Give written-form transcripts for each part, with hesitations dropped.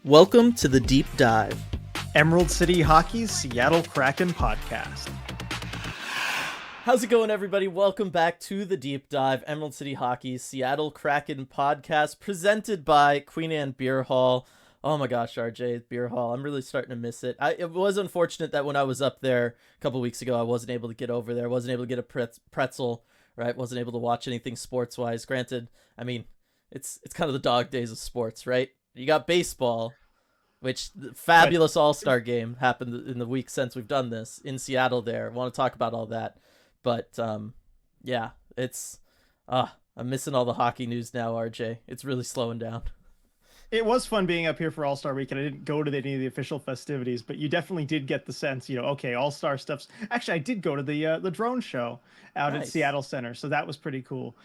Welcome to the Deep Dive, Emerald City Hockey's Seattle Kraken podcast. How's it going, everybody? Welcome back to the Deep Dive, Emerald City Hockey's Seattle Kraken podcast, presented by Queen Anne Beer Hall. Oh my gosh, RJ, Beer Hall. I'm really starting to miss it. It was unfortunate that when I was up there a couple weeks ago, I wasn't able to get over there. I wasn't able to get a pretzel, right? Wasn't able to watch anything sports-wise. Granted, I mean, it's kind of the dog days of sports, right? You got baseball, which fabulous all-star game happened in the week since we've done this in Seattle there. I want to talk about all that. But yeah, it's I'm missing all the hockey news now, RJ. It's really slowing down. It was fun being up here for All-Star Weekend. I didn't go to any of the official festivities, but you definitely did get the sense, okay, All-Star stuff's... Actually, I did go to the drone show out at Seattle Center, so that was pretty cool.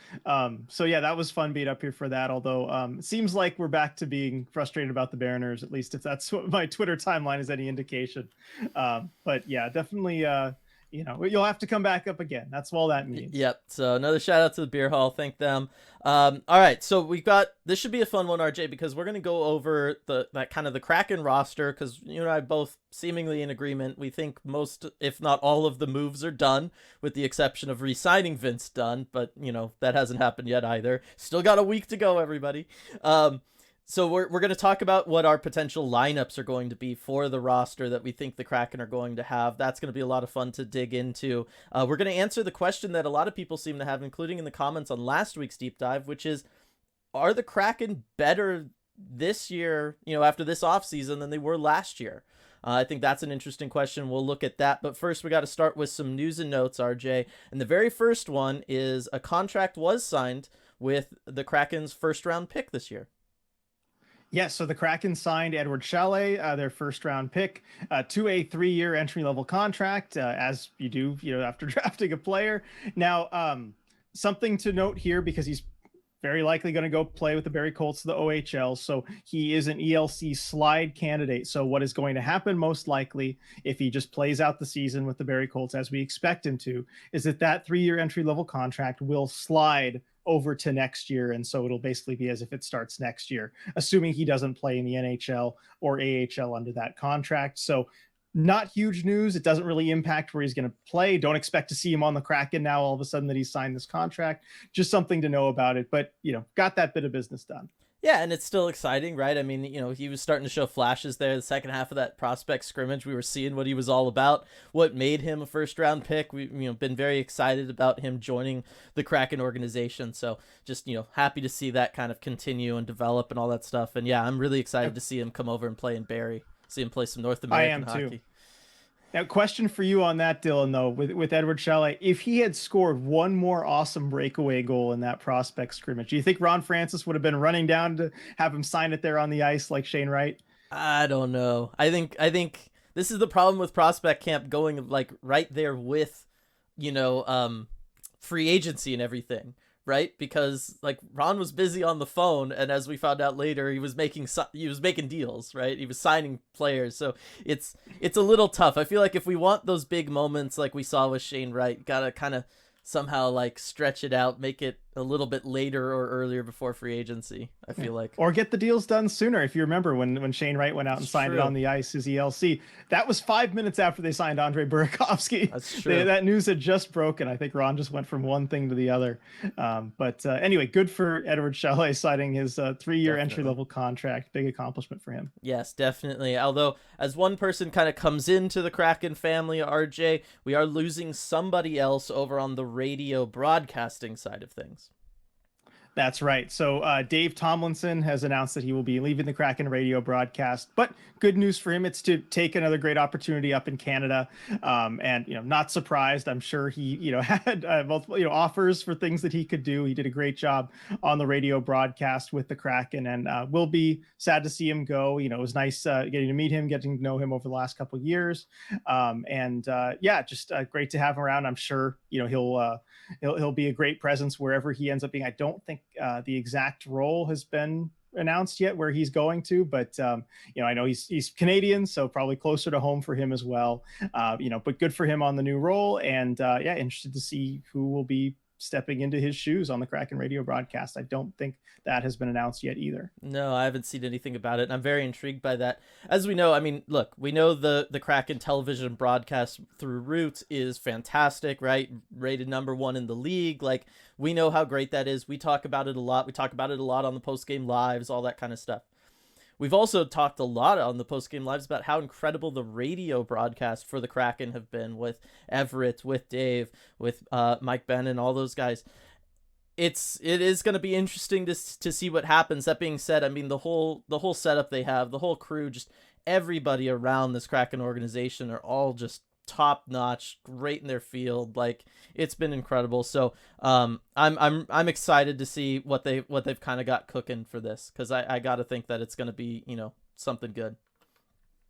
So yeah, that was fun being up here for that, although it seems like we're back to being frustrated about the Mariners, at least if that's what my Twitter timeline is any indication. But yeah, definitely... you'll have to come back up again. That's all that means. Yep. So another shout out to the Beer Hall. Thank them. All right. So this should be a fun one, RJ, because we're going to go over that kind of the Kraken roster, because you and I both seemingly in agreement. We think most, if not all, of the moves are done, with the exception of re-signing Vince Dunn. But that hasn't happened yet either. Still got a week to go, everybody. So we're going to talk about what our potential lineups are going to be for the roster that we think the Kraken are going to have. That's going to be a lot of fun to dig into. We're going to answer the question that a lot of people seem to have, including in the comments on last week's deep dive, which is, are the Kraken better this year, after this offseason than they were last year? I think that's an interesting question. We'll look at that. But first, we got to start with some news and notes, RJ. And the very first one is a contract was signed with the Kraken's first-round pick this year. Yes, so the Kraken signed Edward Chalet, their first-round pick, to a 3-year entry-level contract, as you do, after drafting a player. Now, something to note here, because he's very likely going to go play with the Barrie Colts of the OHL, so he is an ELC slide candidate. So what is going to happen most likely, if he just plays out the season with the Barrie Colts as we expect him to, is that 3-year entry-level contract will slide over to next year, and so it'll basically be as if it starts next year, assuming he doesn't play in the NHL or AHL under that contract. So not huge news. It doesn't really impact where he's going to play. Don't expect to see him on the Kraken now all of a sudden that he's signed this contract. Just something to know about it, but got that bit of business done. Yeah, and it's still exciting, right? I mean, he was starting to show flashes there. The second half of that prospect scrimmage, we were seeing what he was all about, what made him a first-round pick. We've been very excited about him joining the Kraken organization. So just, happy to see that kind of continue and develop and all that stuff. And yeah, I'm really excited to see him come over and play in Barrie, see him play some North American hockey. I am too. Now, question for you on that, Dylan, though, with Edward Chalet. If he had scored one more awesome breakaway goal in that prospect scrimmage, do you think Ron Francis would have been running down to have him sign it there on the ice like Shane Wright? I don't know. I think this is the problem with prospect camp going like right there with, free agency and everything. Right? Because like Ron was busy on the phone, and as we found out later, he was making deals, right? He was signing players. So it's a little tough. I feel like if we want those big moments like we saw with Shane Wright, gotta kind of somehow like stretch it out, make it a little bit later or earlier before free agency, I feel like. Or get the deals done sooner. If you remember when Shane Wright went out and signed it on the ice, his ELC, that was 5 minutes after they signed Andre Burakovsky. That's true. That news had just broken. I think Ron just went from one thing to the other. But anyway, good for Edward Chalet signing his 3-year entry-level contract. Big accomplishment for him. Yes, definitely. Although, as one person kind of comes into the Kraken family, RJ, we are losing somebody else over on the radio broadcasting side of things. That's right. So Dave Tomlinson has announced that he will be leaving the Kraken radio broadcast, but good news for him. It's to take another great opportunity up in Canada. And, not surprised. I'm sure he, had multiple, offers for things that he could do. He did a great job on the radio broadcast with the Kraken, and will be sad to see him go. It was nice getting to meet him, getting to know him over the last couple of years. Just great to have him around. I'm sure, he'll be a great presence wherever he ends up being. I don't think the exact role has been announced yet where he's going to, but I know he's Canadian, so probably closer to home for him as well. But good for him on the new role, and interested to see who will be stepping into his shoes on the Kraken radio broadcast. I don't think that has been announced yet either. No, I haven't seen anything about it, and I'm very intrigued by that. As we know, I mean, look, we know the Kraken television broadcast through Roots is fantastic, right? Rated #1 in the league. Like, we know how great that is. We talk about it a lot. We talk about it a lot on the post-game lives, all that kind of stuff. We've also talked a lot on the post-game lives about how incredible the radio broadcast for the Kraken have been with Everett, with Dave, with Mike Ben, and all those guys. It is going to be interesting to see what happens. That being said, I mean, the whole setup they have, the whole crew, just everybody around this Kraken organization are all just top notch, great in their field. Like, it's been incredible. So I'm excited to see what they've kind of got cooking for this, because I got to think that it's going to be, you know, something good.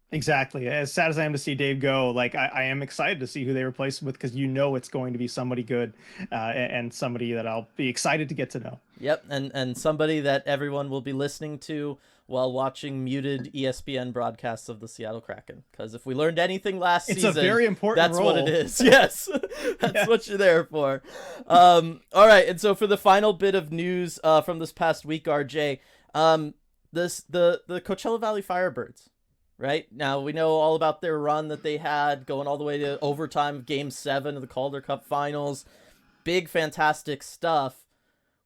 Exactly. As sad as I am to see Dave go, like I am excited to see who they replace him with, because you know it's going to be somebody good, and somebody that I'll be excited to get to know. Yep, and somebody that everyone will be listening to while watching muted ESPN broadcasts of the Seattle Kraken. Because if we learned anything last season, it's a very important that's role. what it is. Yes, that's Yes. what you're there for. All right, and so for the final bit of news from this past week, RJ, the Coachella Valley Firebirds. Right now, we know all about their run that they had, going all the way to overtime of Game 7 of the Calder Cup Finals. Big, fantastic stuff.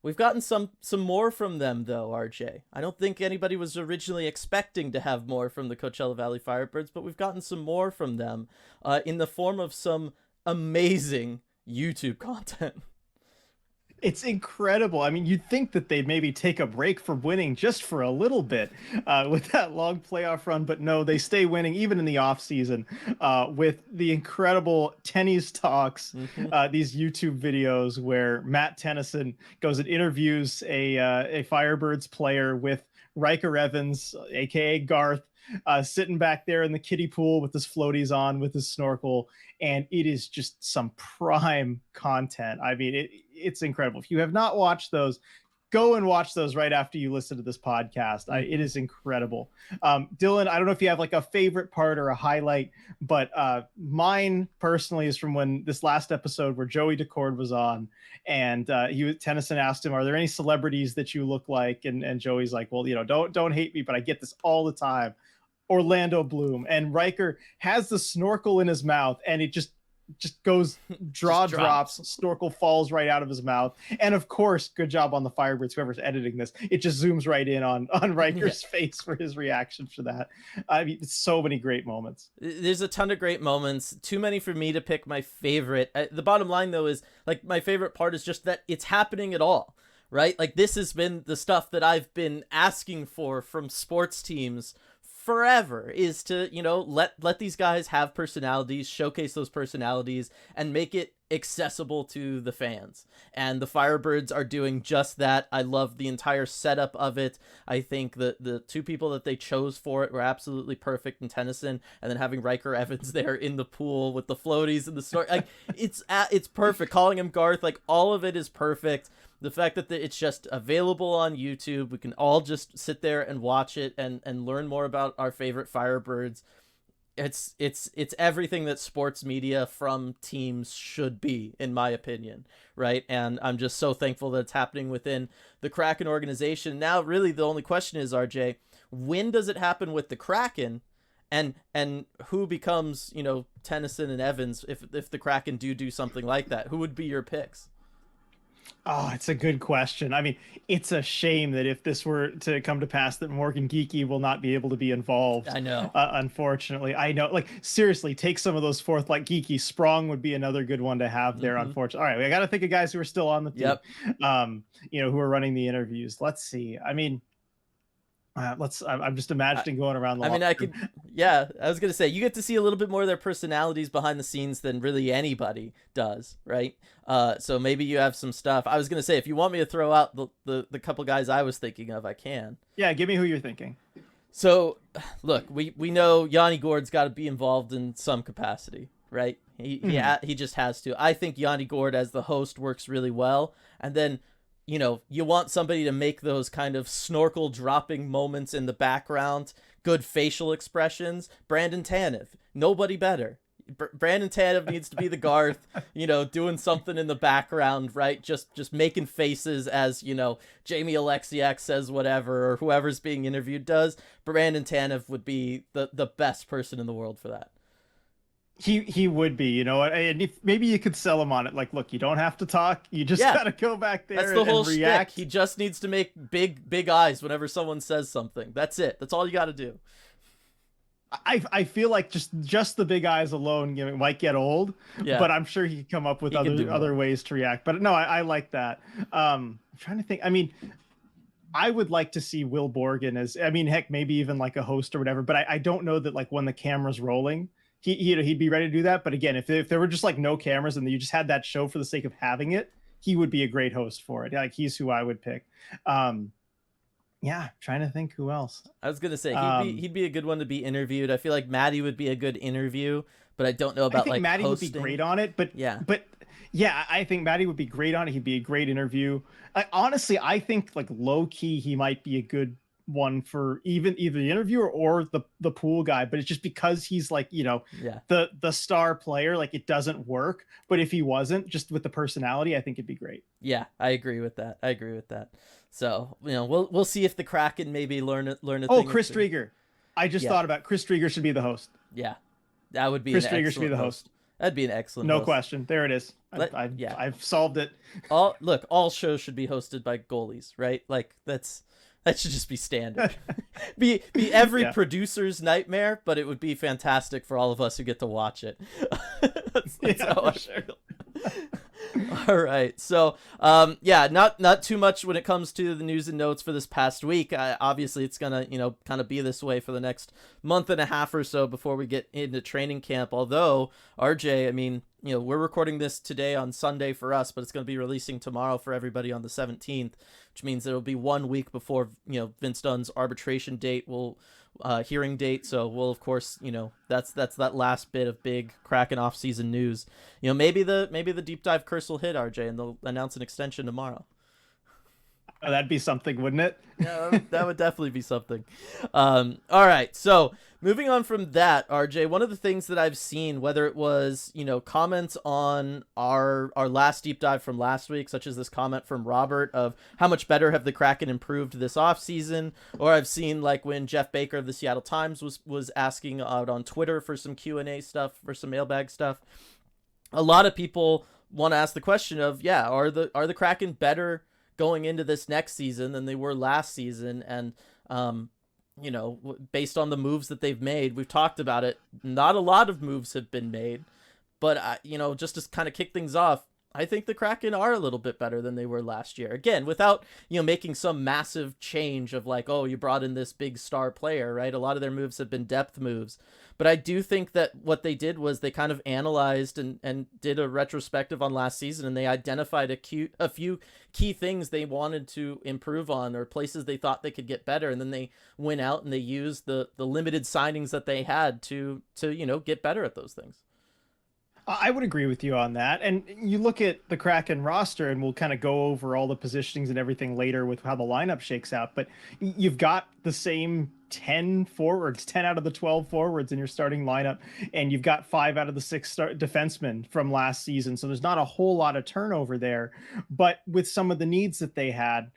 We've gotten some more from them, though, RJ. I don't think anybody was originally expecting to have more from the Coachella Valley Firebirds, but we've gotten some more from them in the form of some amazing YouTube content. It's incredible. I mean, you'd think that they'd maybe take a break from winning just for a little bit with that long playoff run, but no, they stay winning even in the off season with the incredible Tennies Talks, these YouTube videos where Matt Tennyson goes and interviews a Firebirds player with Riker Evans, aka Garth, sitting back there in the kiddie pool with his floaties on, with his snorkel, and it is just some prime content. I mean, it's incredible. If you have not watched those, go and watch those right after you listen to this podcast. It is incredible. Dylan, I don't know if you have like a favorite part or a highlight, but mine personally is from when this last episode where Joey Decord was on, and Tennyson asked him, "Are there any celebrities that you look like?" And Joey's like, "Well, you know, don't hate me, but I get this all the time. Orlando Bloom." And Riker has the snorkel in his mouth, and it just goes drops, snorkel falls right out of his mouth. And of course, good job on the Firebirds, whoever's editing this, it just zooms right in on Riker's face for his reaction for that. I mean, it's so many great moments. There's a ton of great moments, too many for me to pick my favorite. The bottom line, though, is like my favorite part is just that it's happening at all, right? Like, this has been the stuff that I've been asking for from sports teams forever, is to, you know, let these guys have personalities, showcase those personalities, and make it accessible to the fans. And the Firebirds are doing just that. I love the entire setup of it. I think the two people that they chose for it were absolutely perfect in Tennyson, and then having Riker Evans there in the pool with the floaties and the story, like it's perfect. Calling him Garth, like all of it is perfect. The fact that it's just available on YouTube, we can all just sit there and watch it and learn more about our favorite Firebirds. It's everything that sports media from teams should be, in my opinion, right? And I'm just so thankful that it's happening within the Kraken organization. Now, really, the only question is, RJ, when does it happen with the Kraken? And who becomes, you know, Tennyson and Evans if the Kraken do something like that? Who would be your picks? Oh, it's a good question. I mean, it's a shame that if this were to come to pass, that Morgan Geeky will not be able to be involved. I know. Unfortunately, I know. Like, seriously, take some of those fourth, like Geeky. Sprong would be another good one to have there. Unfortunately, all right, I got to think of guys who are still on the team. Yep. You know, who are running the interviews. Let's see. I mean, I'm just imagining going around the. I mean, I could. Yeah, I was gonna say you get to see a little bit more of their personalities behind the scenes than really anybody does, right? So maybe you have some stuff. I was gonna say, if you want me to throw out the couple guys I was thinking of, I can. Yeah, give me who you're thinking. So, look, we know Yanni Gord's got to be involved in some capacity, right? He just has to. I think Yanni Gord as the host works really well, and then, you know, you want somebody to make those kind of snorkel dropping moments in the background, good facial expressions. Brandon Tanev, nobody better. Brandon Tanev needs to be the Garth, doing something in the background, right? Just making faces as, Jamie Alexiak says whatever, or whoever's being interviewed does. Brandon Tanev would be the best person in the world for that. He would be, and if maybe you could sell him on it. Like, look, you don't have to talk. You just Yeah, gotta go back there that's the whole and react. shtick. He just needs to make big eyes whenever someone says something. That's it. That's all you got to do. I feel like just the big eyes alone, might get old. Yeah, But I'm sure he could come up with he can do other more. ways to react. But no, I like that. I'm trying to think. I mean, I would like to see Will Borgen as, I mean, heck, maybe even like a host or whatever. But I don't know that like when the camera's rolling, he'd be ready to do that. But again, if there were just like no cameras and you just had that show for the sake of having it, he would be a great host for it. Like he's who I would pick. Yeah, trying to think who else. I was gonna say Um, he'd be a good one to be interviewed. I feel like Maddie would be a good interview, but I don't know I about think like Maddie would be hosting. great on it, Yeah, but yeah, I think Maddie would be great on it. He'd be a great interview. Honestly, I think like low key he might be a good one for even either the interviewer or the pool guy. But it's just because he's like yeah, the star player, like it doesn't work. But if he wasn't, just with the personality, I think it'd be great. yeah. I agree with that. I agree with that. So we'll see if the Kraken maybe learn a Oh, thing or Chris two. Drieger. I just Yeah, thought about Chris Drieger should be the host. yeah. That would be an Chris Drieger should be excellent the host. host. That'd be an excellent No host. question. There it is. Yeah. I've solved it. All shows should be hosted by goalies, right? Like that should just be standard. be every Yeah. producer's nightmare, but it would be fantastic for all of us who get to watch it. That's Yeah, how for I sure. feel. All right. So, yeah, not too much when it comes to the news and notes for this past week. Obviously, it's gonna kind of be this way for the next month and a half or so before we get into training camp. Although RJ, I mean, we're recording this today on Sunday for us, but it's gonna be releasing tomorrow for everybody on the 17th, which means it'll be 1 week before Vince Dunn's arbitration date will. Hearing date, so we'll of course that's that last bit of big Kraken off-season news. Maybe the deep dive curse will hit RJ and they'll announce an extension tomorrow. Oh, that'd be something, wouldn't it? Yeah, that would definitely be something. All right, so moving on from that, RJ, one of the things that I've seen, whether it was comments on our last deep dive from last week, such as this comment from Robert of how much better have the Kraken improved this offseason, or I've seen like when Jeff Baker of the Seattle Times was asking out on Twitter for some Q&A stuff, for some mailbag stuff. A lot of people want to ask the question of, yeah, are the Kraken better going into this next season than they were last season? And based on the moves that they've made, we've talked about it, not a lot of moves have been made, but just to kind of kick things off, I think the Kraken are a little bit better than they were last year. Again, without making some massive change of like, oh, you brought in this big star player, right? A lot of their moves have been depth moves. But I do think that what they did was they kind of analyzed and did a retrospective on last season, and they identified a few key things they wanted to improve on, or places they thought they could get better, and then they went out and they used the limited signings that they had to get better at those things. I would agree with you on that. And you look at the Kraken roster, and we'll kind of go over all the positionings and everything later with how the lineup shakes out. But you've got the same 10 forwards, 10 out of the 12 forwards in your starting lineup, and you've got 5 out of the 6 defensemen from last season. So there's not a whole lot of turnover there. But with some of the needs that they had,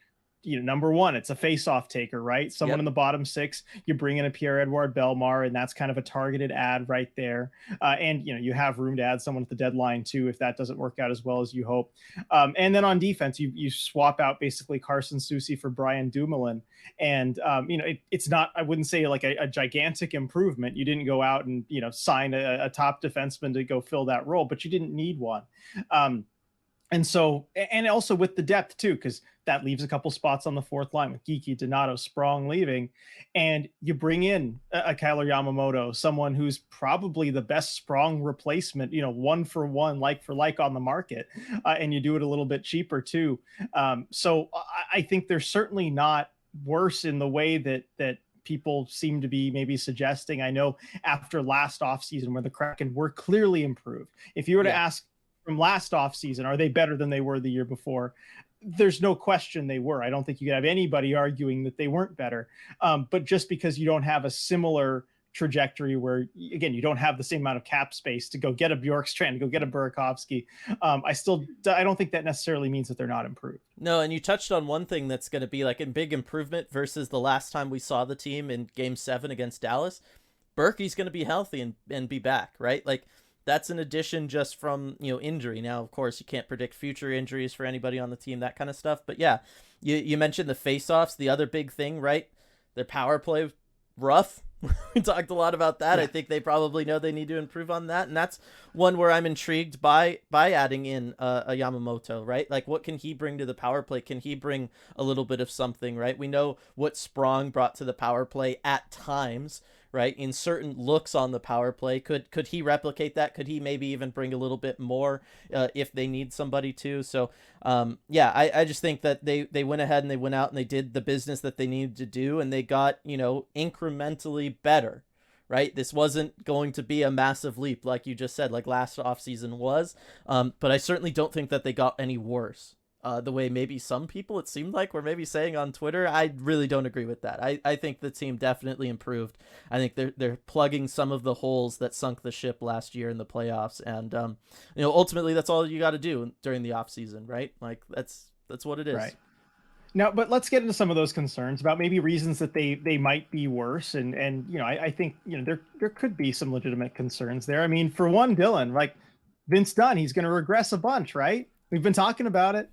number one, it's a face-off taker, right? Someone Yep. in the bottom 6, you bring in a Pierre-Edouard Bellemare, and that's kind of a targeted ad right there. And you have room to add someone at the deadline too, if that doesn't work out as well as you hope. And then on defense, you swap out basically Carson Soucy for Brian Dumoulin, and it's not, I wouldn't say like a gigantic improvement. You didn't go out and sign a top defenseman to go fill that role, but you didn't need one. And so, and also with the depth too, because that leaves a couple spots on the fourth line with Geeky, Donato, Sprong leaving, and you bring in a Kyler Yamamoto, someone who's probably the best Sprong replacement, one for one, like for like on the market, and you do it a little bit cheaper too. So I think they're certainly not worse in the way that people seem to be maybe suggesting. I know after last offseason where the Kraken were clearly improved, if you were to ask from last offseason, are they better than they were the year before? There's no question they were. I don't think you could have anybody arguing that they weren't better. But just because you don't have a similar trajectory where, again, you don't have the same amount of cap space to go get a Bjorkstrand, to go get a Burakovsky. I don't think that necessarily means that they're not improved. No, and you touched on one thing that's going to be like a big improvement versus the last time we saw the team in Game 7 against Dallas. Berkey's going to be healthy and be back, right? Like, that's an addition just from, injury. Now, of course, you can't predict future injuries for anybody on the team, that kind of stuff. But yeah, you mentioned the faceoffs, the other big thing, right? Their power play, rough. We talked a lot about that. Yeah. I think they probably know they need to improve on that. And that's one where I'm intrigued by adding in a Yamamoto, right? Like, what can he bring to the power play? Can he bring a little bit of something, right? We know what Sprong brought to the power play at times, right? In certain looks on the power play. Could he replicate that? Could he maybe even bring a little bit more if they need somebody to? So, I just think that they went ahead and they went out and they did the business that they needed to do, and they got, incrementally better, right? This wasn't going to be a massive leap, like you just said, like last offseason was. But I certainly don't think that they got any worse. The way maybe some people, it seemed like, were maybe saying on Twitter. I really don't agree with that. I think the team definitely improved. I think they're plugging some of the holes that sunk the ship last year in the playoffs. And, ultimately that's all you got to do during the off season, right? Like that's what it is. Right. Now, but let's get into some of those concerns about maybe reasons that they might be worse. And I think, there could be some legitimate concerns there. I mean, for one, Dylan, like Vince Dunn, he's going to regress a bunch, right? We've been talking about it.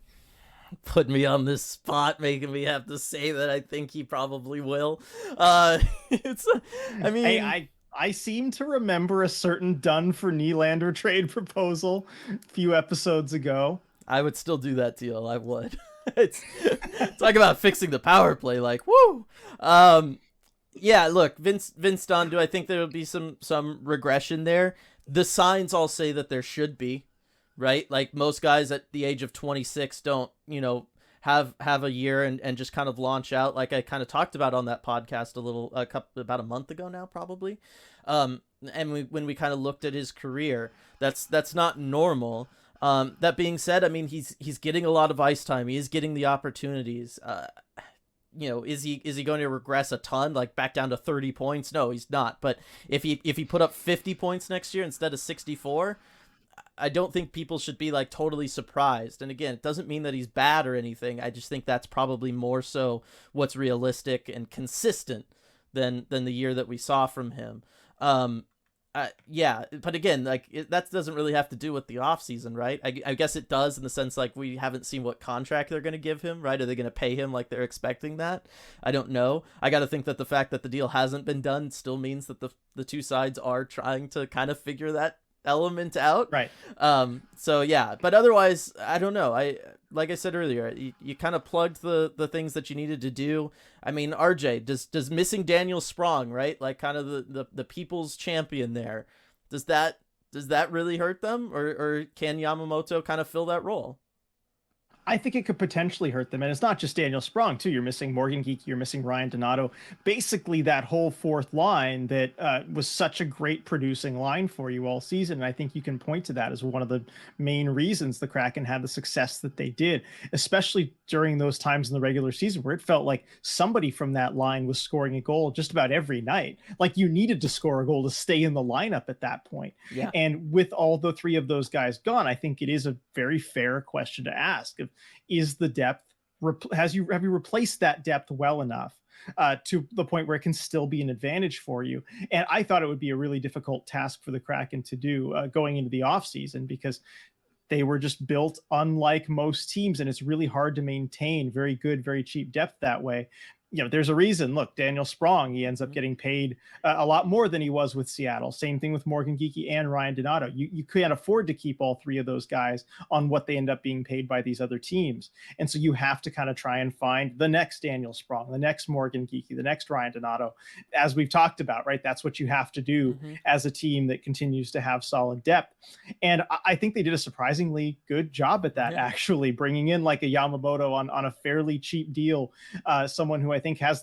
Put me on this spot, making me have to say that I think he probably will. I seem to remember a certain Dunn for Nylander trade proposal a few episodes ago. I would still do that deal. I would. It's talk about fixing the power play, like woo. Yeah, look, Vince Dunn. Do I think there will be some regression there? The signs all say that there should be. Right? Like most guys at the age of 26 don't, have a year and just kind of launch out, like I kind of talked about on that podcast about a month ago now, probably. And when we kind of looked at his career, that's not normal. That being said, I mean, he's getting a lot of ice time. He is getting the opportunities. Is he going to regress a ton, like back down to 30 points? No, he's not. But if he put up 50 points next year instead of 64, I don't think people should be like totally surprised. And again, it doesn't mean that he's bad or anything. I just think that's probably more so what's realistic and consistent than the year that we saw from him. But again, like that doesn't really have to do with the offseason, right? I guess it does in the sense like we haven't seen what contract they're going to give him, right? Are they going to pay him like they're expecting that? I don't know. I got to think that the fact that the deal hasn't been done still means that the two sides are trying to kind of figure that element out, right? So yeah, but otherwise I don't know. Like I said earlier, you kind of plugged the things that you needed to do. I mean, RJ, does missing Daniel Sprong, right, like kind of the people's champion there, does that really hurt them, or can Yamamoto kind of fill that role? I think it could potentially hurt them. And it's not just Daniel Sprong, too. You're missing Morgan Geekie. You're missing Ryan Donato. Basically, that whole fourth line that was such a great producing line for you all season. And I think you can point to that as one of the main reasons the Kraken had the success that they did, especially during those times in the regular season where it felt like somebody from that line was scoring a goal just about every night. Like you needed to score a goal to stay in the lineup at that point. Yeah. And with all the three of those guys gone, I think it is a very fair question to ask. Is the depth, have you replaced that depth well enough to the point where it can still be an advantage for you? And I thought it would be a really difficult task for the Kraken to do going into the offseason, because they were just built unlike most teams, and it's really hard to maintain very good, very cheap depth that way. There's a reason. Look, Daniel Sprong, he ends up getting paid a lot more than he was with Seattle. Same thing with Morgan Geekie and Ryan Donato. You can't afford to keep all three of those guys on what they end up being paid by these other teams. And so you have to kind of try and find the next Daniel Sprong, the next Morgan Geekie, the next Ryan Donato, as we've talked about, right? That's what you have to do as a team that continues to have solid depth. And I think they did a surprisingly good job at that, actually, bringing in like a Yamamoto on a fairly cheap deal, someone who I think has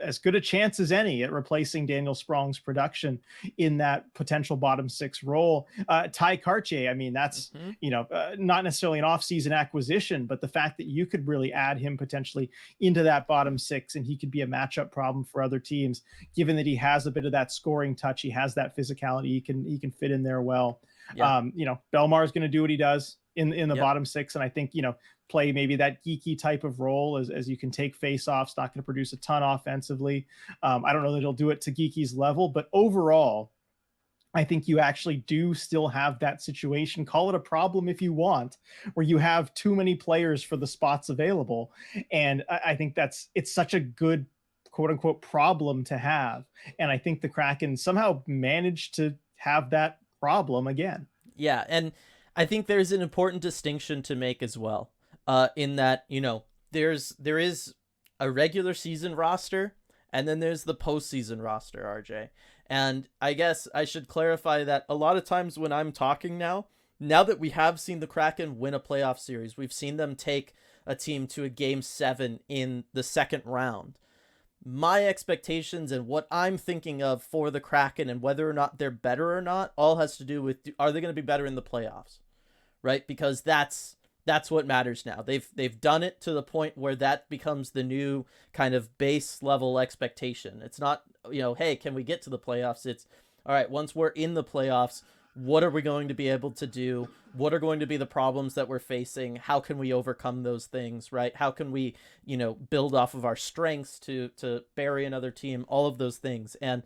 as good a chance as any at replacing Daniel Sprong's production in that potential bottom six role. Ty Cartier, I mean, that's, Hmm. not necessarily an off-season acquisition, but the fact that you could really add him potentially into that bottom six and he could be a matchup problem for other teams, given that he has a bit of that scoring touch, he has that physicality, he can fit in there well. Yeah. Belmar is going to do what he does in the Yep. bottom six, and I think play maybe that geeky type of role as you can take face-offs, not going to produce a ton offensively. I don't know that he'll do it to Geeky's level, but overall, I think you actually do still have that situation. Call it a problem if you want, where you have too many players for the spots available. And I think it's such a good quote unquote problem to have. And I think the Kraken somehow managed to have that problem again. Yeah, and I think there's an important distinction to make as well. In that, there is a regular season roster, and then there's the postseason roster, RJ. And I guess I should clarify that a lot of times when I'm talking now that we have seen the Kraken win a playoff series, we've seen them take a team to a game 7 in the second round. My expectations and what I'm thinking of for the Kraken and whether or not they're better or not all has to do with, are they going to be better in the playoffs, right? Because that's what matters now. They've done it to the point where that becomes the new kind of base level expectation. It's not, hey, can we get to the playoffs? It's, all right, once we're in the playoffs, what are we going to be able to do? What are going to be the problems that we're facing? How can we overcome those things, right? How can we, build off of our strengths to bury another team? All of those things. And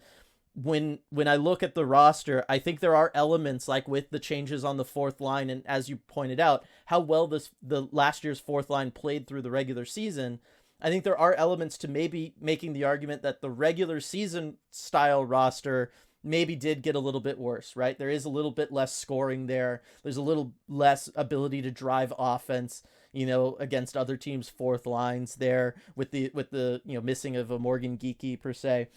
when I look at the roster, I think there are elements like with the changes on the fourth line, and as you pointed out, how well the last year's fourth line played through the regular season. I think there are elements to maybe making the argument that the regular season style roster maybe did get a little bit worse, right? There is a little bit less scoring there. There's a little less ability to drive offense, against other teams' fourth lines there with the missing of a Morgan Geeky per se.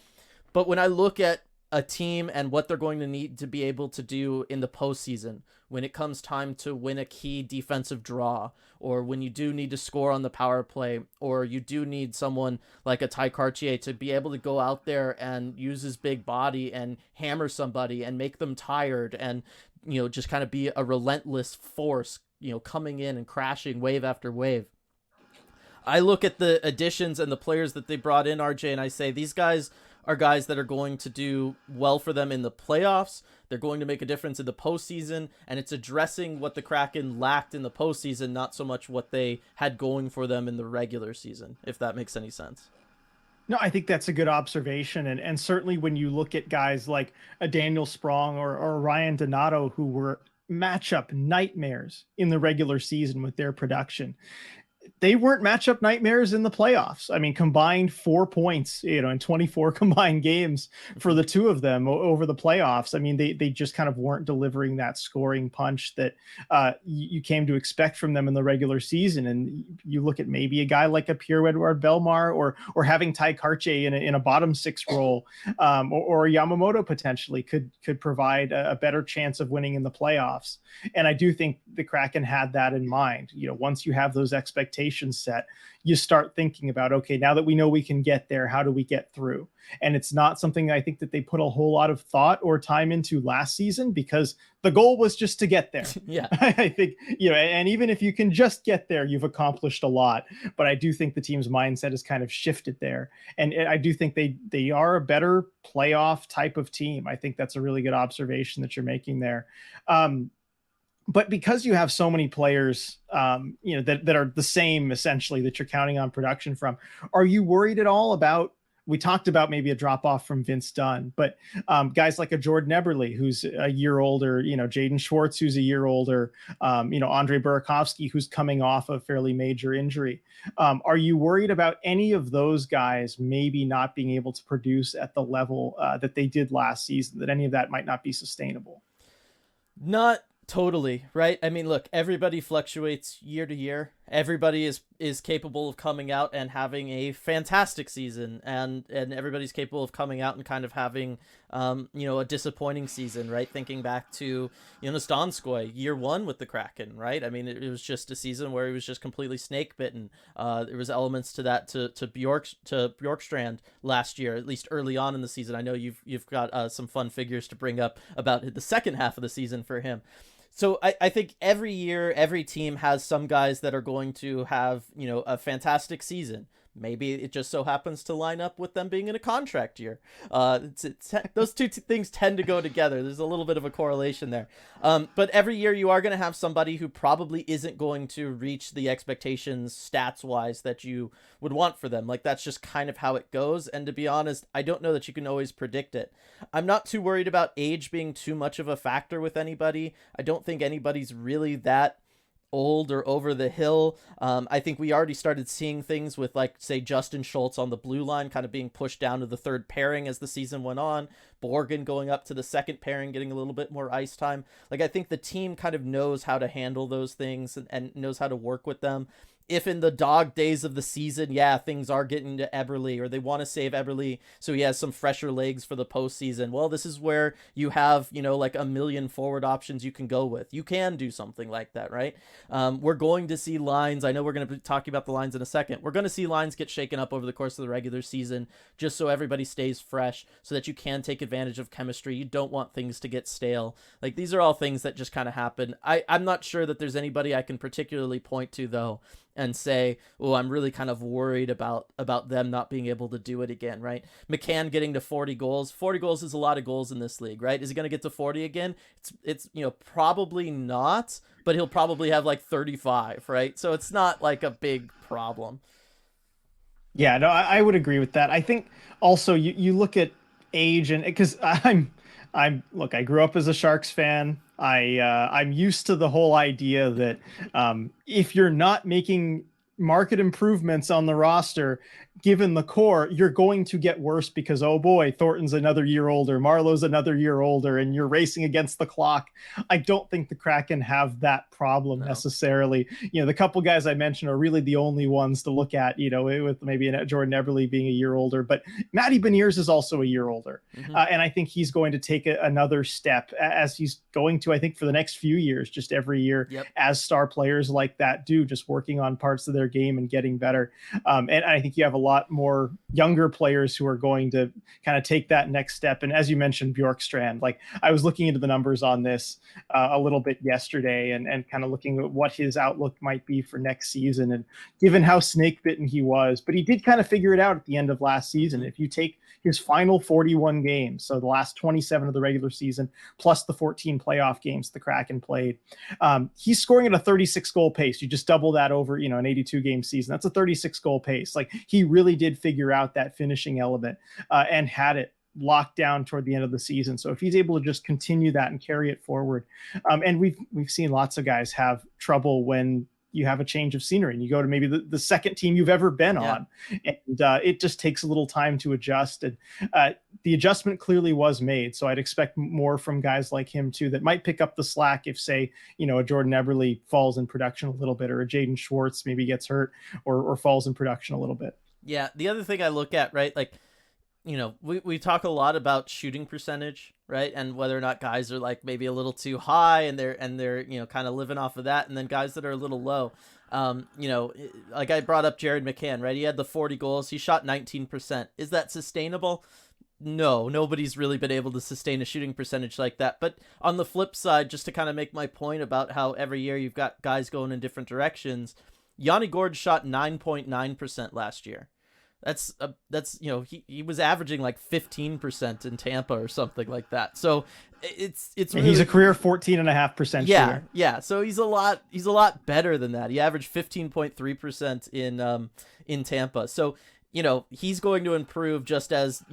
But when I look at a team and what they're going to need to be able to do in the postseason, when it comes time to win a key defensive draw, or when you do need to score on the power play, or you do need someone like a Ty Cartier to be able to go out there and use his big body and hammer somebody and make them tired and, just kind of be a relentless force, coming in and crashing wave after wave. I look at the additions and the players that they brought in, RJ, and I say these guys are guys that are going to do well for them in the playoffs. They're going to make a difference in the postseason, and it's addressing what the Kraken lacked in the postseason, not so much what they had going for them in the regular season, if that makes any sense. No, I think that's a good observation. And certainly when you look at guys like a Daniel Sprong or Ryan Donato, who were matchup nightmares in the regular season with their production, they weren't matchup nightmares in the playoffs. I mean, combined 4 points, in 24 combined games for the two of them over the playoffs. I mean, they just kind of weren't delivering that scoring punch that you came to expect from them in the regular season. And you look at maybe a guy like a Pierre-Edouard Bellemare or having Ty Cartier in a bottom six role, or Yamamoto potentially could provide a better chance of winning in the playoffs. And I do think the Kraken had that in mind. Once you have those expectations set, you start thinking about, okay, now that we know we can get there, how do we get through? And it's not something I think that they put a whole lot of thought or time into last season, because the goal was just to get there. Yeah. I think, and even if you can just get there, you've accomplished a lot. But I do think the team's mindset has kind of shifted there. And I do think they are a better playoff type of team. I think that's a really good observation that you're making there. But because you have so many players, that are the same, essentially, that you're counting on production from, are you worried at all about, we talked about maybe a drop off from Vince Dunn, but guys like a Jordan Eberle, who's a year older, Jaden Schwartz, who's a year older, Andre Burakovsky, who's coming off a fairly major injury. Are you worried about any of those guys maybe not being able to produce at the level that they did last season, that any of that might not be sustainable? Not totally, right? I mean, look, everybody fluctuates year to year, everybody is capable of coming out and having a fantastic season, and everybody's capable of coming out and kind of having a disappointing season, right? Thinking back to Jonas Donskoy year one with the Kraken, right? I mean, it was just a season where he was just completely snake bitten. There was elements to that to Bjorkstrand last year, at least early on in the season. I know you've got some fun figures to bring up about the second half of the season for him. So I think every year, every team has some guys that are going to have, a fantastic season. Maybe it just so happens to line up with them being in a contract year. Those two things tend to go together. There's a little bit of a correlation there. But every year you are going to have somebody who probably isn't going to reach the expectations stats-wise that you would want for them. Like, that's just kind of how it goes. And to be honest, I don't know that you can always predict it. I'm not too worried about age being too much of a factor with anybody. I don't think anybody's really that old or over the hill. I think we already started seeing things with, like, say, Justin Schultz on the blue line kind of being pushed down to the third pairing as the season went on. Borgen going up to the second pairing, getting a little bit more ice time. Like, I think the team kind of knows how to handle those things and knows how to work with them. If in the dog days of the season, things are getting to Eberle, or they want to save Eberle so he has some fresher legs for the postseason, well, this is where you have, like a million forward options you can go with. You can do something like that, right? We're going to see lines. I know we're going to be talking about the lines in a second. We're going to see lines get shaken up over the course of the regular season, just so everybody stays fresh, so that you can take advantage of chemistry. You don't want things to get stale. Like, these are all things that just kind of happen. I'm not sure that there's anybody I can particularly point to, though, and say, oh, I'm really kind of worried about them not being able to do it again, right? McCann getting to 40 goals. 40 goals is a lot of goals in this league, right? Is he going to get to 40 again? It's probably not, but he'll probably have like 35, right? So it's not like a big problem. Yeah, no, I would agree with that. I think also you look at age, and because look, I grew up as a Sharks fan. I'm used to the whole idea that if you're not making market improvements on the roster, given the core, you're going to get worse because, oh boy, Thornton's another year older, Marlowe's another year older, and you're racing against the clock. I don't think the Kraken have that problem necessarily. The couple guys I mentioned are really the only ones to look at, with maybe Jordan Eberle being a year older, but Matty Beniers is also a year older. And I think he's going to take another step, as he's going to, I think, for the next few years, just every year, as star players like that do, just working on parts of their game and getting better. And I think you have a lot more younger players who are going to kind of take that next step. And as you mentioned, Bjorkstrand, like, I was looking into the numbers on this a little bit yesterday, and kind of looking at what his outlook might be for next season. And given how snake bitten he was, but he did kind of figure it out at the end of last season. If you take his final 41 games, so the last 27 of the regular season, plus the 14 playoff games the Kraken played, he's scoring at a 36 goal pace. You just double that over, an 82 game season. That's a 36 goal pace. Like, he really did figure out that finishing element and had it locked down toward the end of the season. So if he's able to just continue that and carry it forward, and we've seen lots of guys have trouble when you have a change of scenery and you go to maybe the second team you've ever been on, and it just takes a little time to adjust. And the adjustment clearly was made. So I'd expect more from guys like him too, that might pick up the slack if, say, a Jordan Eberle falls in production a little bit, or a Jaden Schwartz maybe gets hurt or falls in production a little bit. Yeah. The other thing I look at, right, like, we talk a lot about shooting percentage, right? And whether or not guys are, like, maybe a little too high and they're kind of living off of that. And then guys that are a little low, like I brought up Jared McCann, right? He had the 40 goals. He shot 19%. Is that sustainable? No, nobody's really been able to sustain a shooting percentage like that. But on the flip side, just to kind of make my point about how every year you've got guys going in different directions, Yanni Gord shot 9.9% last year. That's he was averaging like 15% in Tampa or something like that. So it's really, he's a career 14.5% shooter. Yeah. So he's a lot better than that. He averaged 15.3% in Tampa. So he's going to improve, just as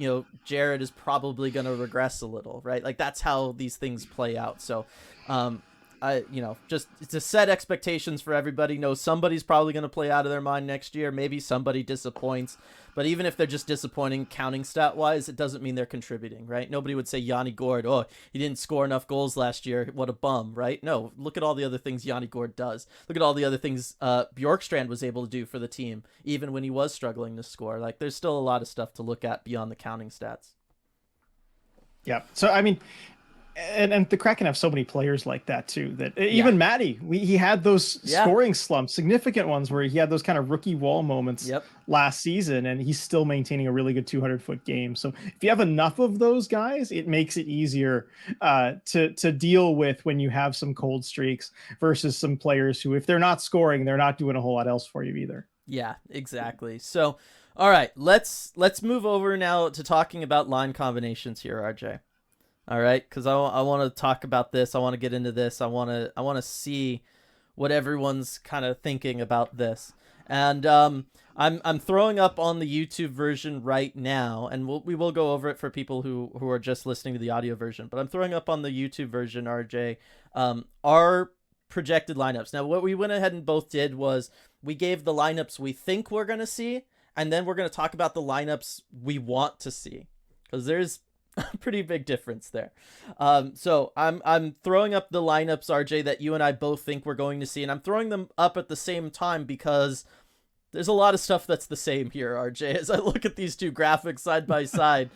Jared is probably going to regress a little, right? Like, that's how these things play out. So just to set expectations for everybody. No, somebody's probably going to play out of their mind next year. Maybe somebody disappoints, but even if they're just disappointing counting stat wise, it doesn't mean they're contributing, right? Nobody would say Yanni Gord, oh, he didn't score enough goals last year. What a bum, right? No, look at all the other things Yanni Gord does. Look at all the other things Bjorkstrand was able to do for the team, even when he was struggling to score. Like, there's still a lot of stuff to look at beyond the counting stats. Yeah. So I mean, and the Kraken have so many players like that too. That Yeah. even Matty, he had those Yeah. scoring slumps, significant ones where he had those kind of rookie wall moments Yep. last season, and he's still maintaining a really good 200-foot game. So if you have enough of those guys, it makes it easier to deal with when you have some cold streaks versus some players who, if they're not scoring, they're not doing a whole lot else for you either. Yeah, exactly. So, all right, let's move over now to talking about line combinations here, RJ. All right, because I want to talk about this. I want to get into this. I want to see what everyone's kind of thinking about this. And I'm throwing up on the YouTube version right now, and we will go over it for people who are just listening to the audio version. But I'm throwing up on the YouTube version, RJ, our projected lineups. Now, what we went ahead and both did was we gave the lineups we think we're gonna see, and then we're gonna talk about the lineups we want to see, because there's a pretty big difference there. So I'm throwing up the lineups, RJ, that you and I both think we're going to see, and I'm throwing them up at the same time because there's a lot of stuff that's the same here, RJ, as I look at these two graphics side by side.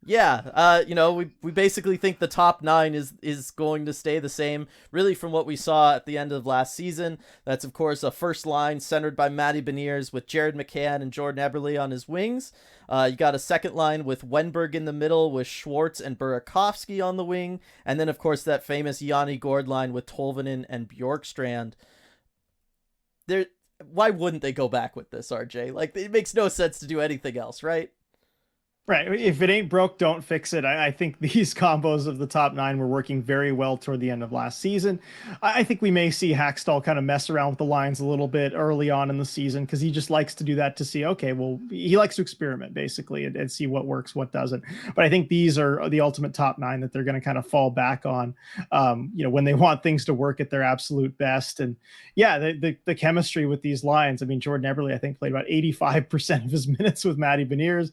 We basically think the top 9 is going to stay the same, really, from what we saw at the end of last season. That's, of course, a first line centered by Matty Beniers with Jared McCann and Jordan Eberle on his wings. You got a second line with Wenberg in the middle with Schwartz and Burakovsky on the wing. And then, of course, that famous Yanni Gord line with Tolvanen and Bjorkstrand. Why wouldn't they go back with this, RJ? Like, it makes no sense to do anything else, right? Right. If it ain't broke, don't fix it. I think these combos of the top 9 were working very well toward the end of last season. I think we may see Hackstall kind of mess around with the lines a little bit early on in the season because he just likes to do that to see, okay, well, he likes to experiment basically and see what works, what doesn't. But I think these are the ultimate top 9 that they're going to kind of fall back on, when they want things to work at their absolute best. And yeah, the chemistry with these lines. I mean, Jordan Eberle, I think, played about 85% of his minutes with Matty Beniers.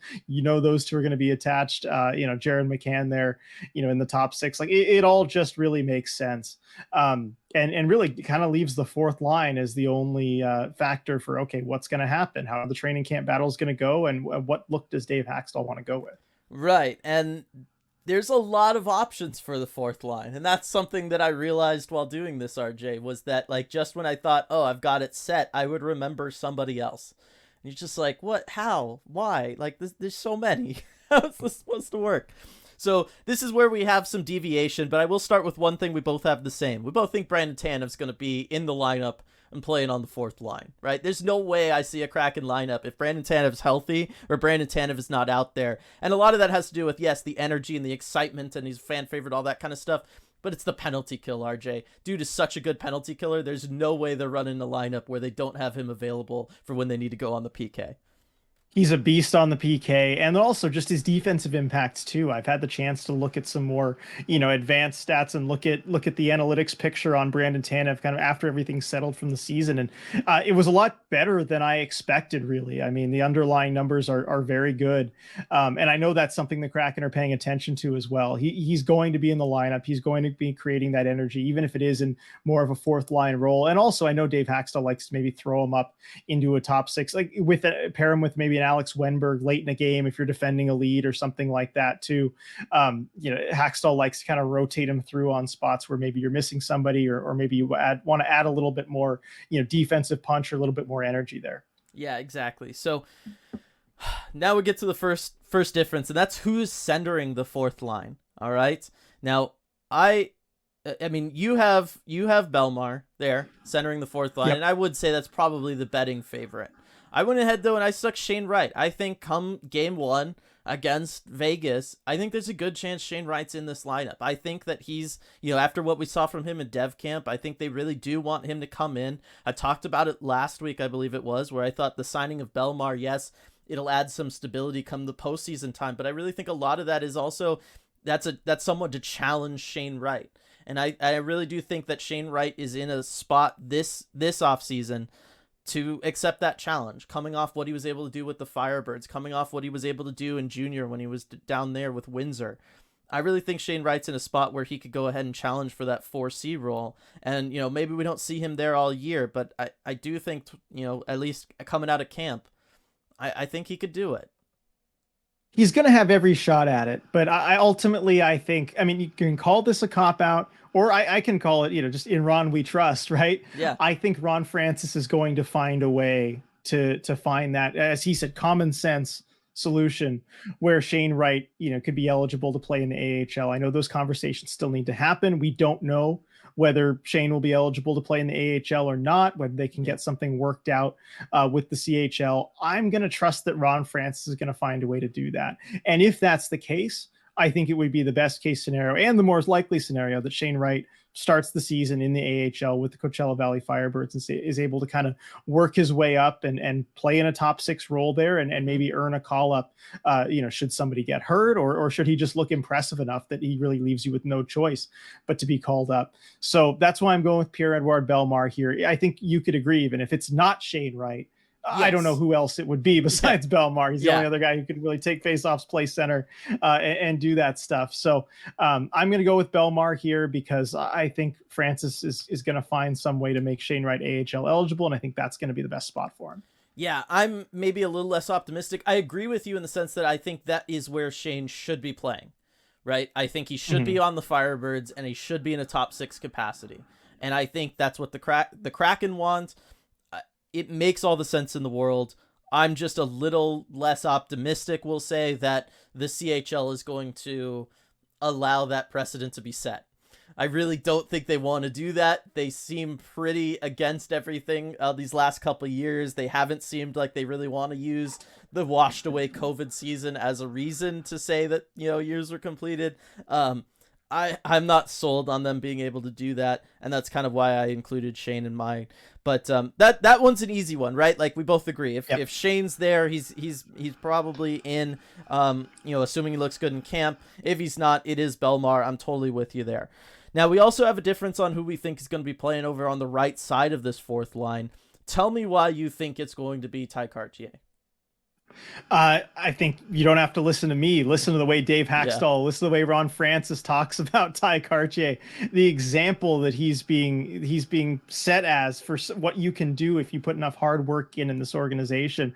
Those two are going to be attached. Jared McCann there, in the top 6. Like it all just really makes sense. And really kind of leaves the fourth line as the only factor for, okay, what's going to happen? How the training camp battle is going to go? And what look does Dave Hackstall want to go with? Right. And there's a lot of options for the fourth line. And that's something that I realized while doing this, RJ, was that, like, just when I thought, oh, I've got it set, I would remember somebody else. And you're just like, what? How? Why? Like, there's so many. How is this supposed to work? So this is where we have some deviation, but I will start with one thing we both have the same. We both think Brandon Tanev's going to be in the lineup and playing on the fourth line, right? There's no way I see a Kraken lineup if Brandon Tanev's healthy or Brandon Tanev is not out there. And a lot of that has to do with, yes, the energy and the excitement, and he's fan favorite, all that kind of stuff. But it's the penalty kill, RJ. Dude is such a good penalty killer. There's no way they're running a lineup where they don't have him available for when they need to go on the PK. He's a beast on the PK, and also just his defensive impacts too. I've had the chance to look at some more, advanced stats and look at the analytics picture on Brandon Tanev kind of after everything settled from the season, and it was a lot better than I expected. Really, I mean, the underlying numbers are very good, and I know that's something the Kraken are paying attention to as well. He's going to be in the lineup. He's going to be creating that energy, even if it is in more of a fourth line role. And also, I know Dave Hackstall likes to maybe throw him up into a top 6, like pair him with maybe an Alex Wenberg late in a game if you're defending a lead or something like that too. Hackstall likes to kind of rotate him through on spots where maybe you're missing somebody or maybe you want to add a little bit more, defensive punch or a little bit more energy there. Yeah, exactly. So now we get to the first difference, and that's who's centering the fourth line. All right. Now I mean, you have Belmar there centering the fourth line, yep. And I would say that's probably the betting favorite. I went ahead, though, and I stuck Shane Wright. I think come game 1 against Vegas, I think there's a good chance Shane Wright's in this lineup. I think that he's, after what we saw from him in dev camp, I think they really do want him to come in. I talked about it last week, I believe it was, where I thought the signing of Belmar, yes, it'll add some stability come the postseason time, but I really think a lot of that is also, that's someone to challenge Shane Wright. I really do think that Shane Wright is in a spot this offseason to accept that challenge, coming off what he was able to do with the Firebirds, coming off what he was able to do in junior when he was down there with Windsor. I really think Shane Wright's in a spot where he could go ahead and challenge for that 4C role. And, maybe we don't see him there all year, but I do think, at least coming out of camp, I think he could do it. He's going to have every shot at it, but I ultimately, I think, I mean, you can call this a cop out, or I can call it, just in Ron we trust, right? Yeah. I think Ron Francis is going to find a way to find that, as he said, common sense solution where Shane Wright, could be eligible to play in the AHL. I know those conversations still need to happen. We don't know whether Shane will be eligible to play in the AHL or not, whether they can get something worked out with the CHL. I'm going to trust that Ron Francis is going to find a way to do that. And if that's the case, I think it would be the best case scenario and the more likely scenario that Shane Wright starts the season in the AHL with the Coachella Valley Firebirds and is able to kind of work his way up and play in a top 6 role there and maybe earn a call up, should somebody get hurt or should he just look impressive enough that he really leaves you with no choice but to be called up. So that's why I'm going with Pierre-Edouard Bellemare here. I think you could agree, even if it's not Shane Wright, yes. I don't know who else it would be besides Bellemare. He's the only other guy who could really take faceoffs, play center, and do that stuff. So I'm going to go with Bellemare here because I think Francis is going to find some way to make Shane Wright AHL eligible, and I think that's going to be the best spot for him. Yeah, I'm maybe a little less optimistic. I agree with you in the sense that I think that is where Shane should be playing, right? I think he should be on the Firebirds, and he should be in a top 6 capacity. And I think that's what the Kraken want. It makes all the sense in the world. I'm just a little less optimistic, we'll say, that the CHL is going to allow that precedent to be set. I really don't think they want to do that. They seem pretty against everything these last couple of years. They haven't seemed like they really want to use the washed away COVID season as a reason to say that, years were completed. I'm not sold on them being able to do that, and that's kind of why I included Shane in mine. But that one's an easy one, right? Like we both agree. If Shane's there, he's probably in. Assuming he looks good in camp. If he's not, it is Bellemare. I'm totally with you there. Now we also have a difference on who we think is going to be playing over on the right side of this fourth line. Tell me why you think it's going to be Ty Cartier. I think you don't have to listen to me. Listen to the way Dave Haxtell, listen to the way Ron Francis talks about Ty Cartier, the example that he's being set as for what you can do if you put enough hard work in this organization.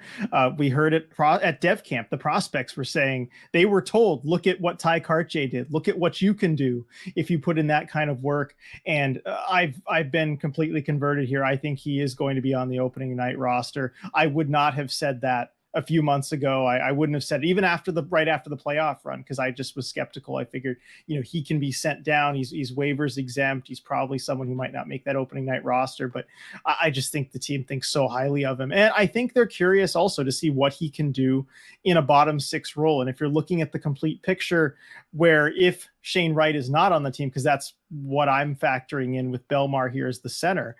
We heard it at Dev Camp. The prospects were saying they were told, look at what Ty Cartier did. Look at what you can do if you put in that kind of work. And I've been completely converted here. I think he is going to be on the opening night roster. I would not have said that a few months ago. I wouldn't have said it even right after the playoff run, because I just was skeptical. I figured, he can be sent down. He's waivers exempt. He's probably someone who might not make that opening night roster, but I just think the team thinks so highly of him. And I think they're curious also to see what he can do in a bottom 6 role. And if you're looking at the complete picture, where if Shane Wright is not on the team, because that's what I'm factoring in with Bellemare here as the center,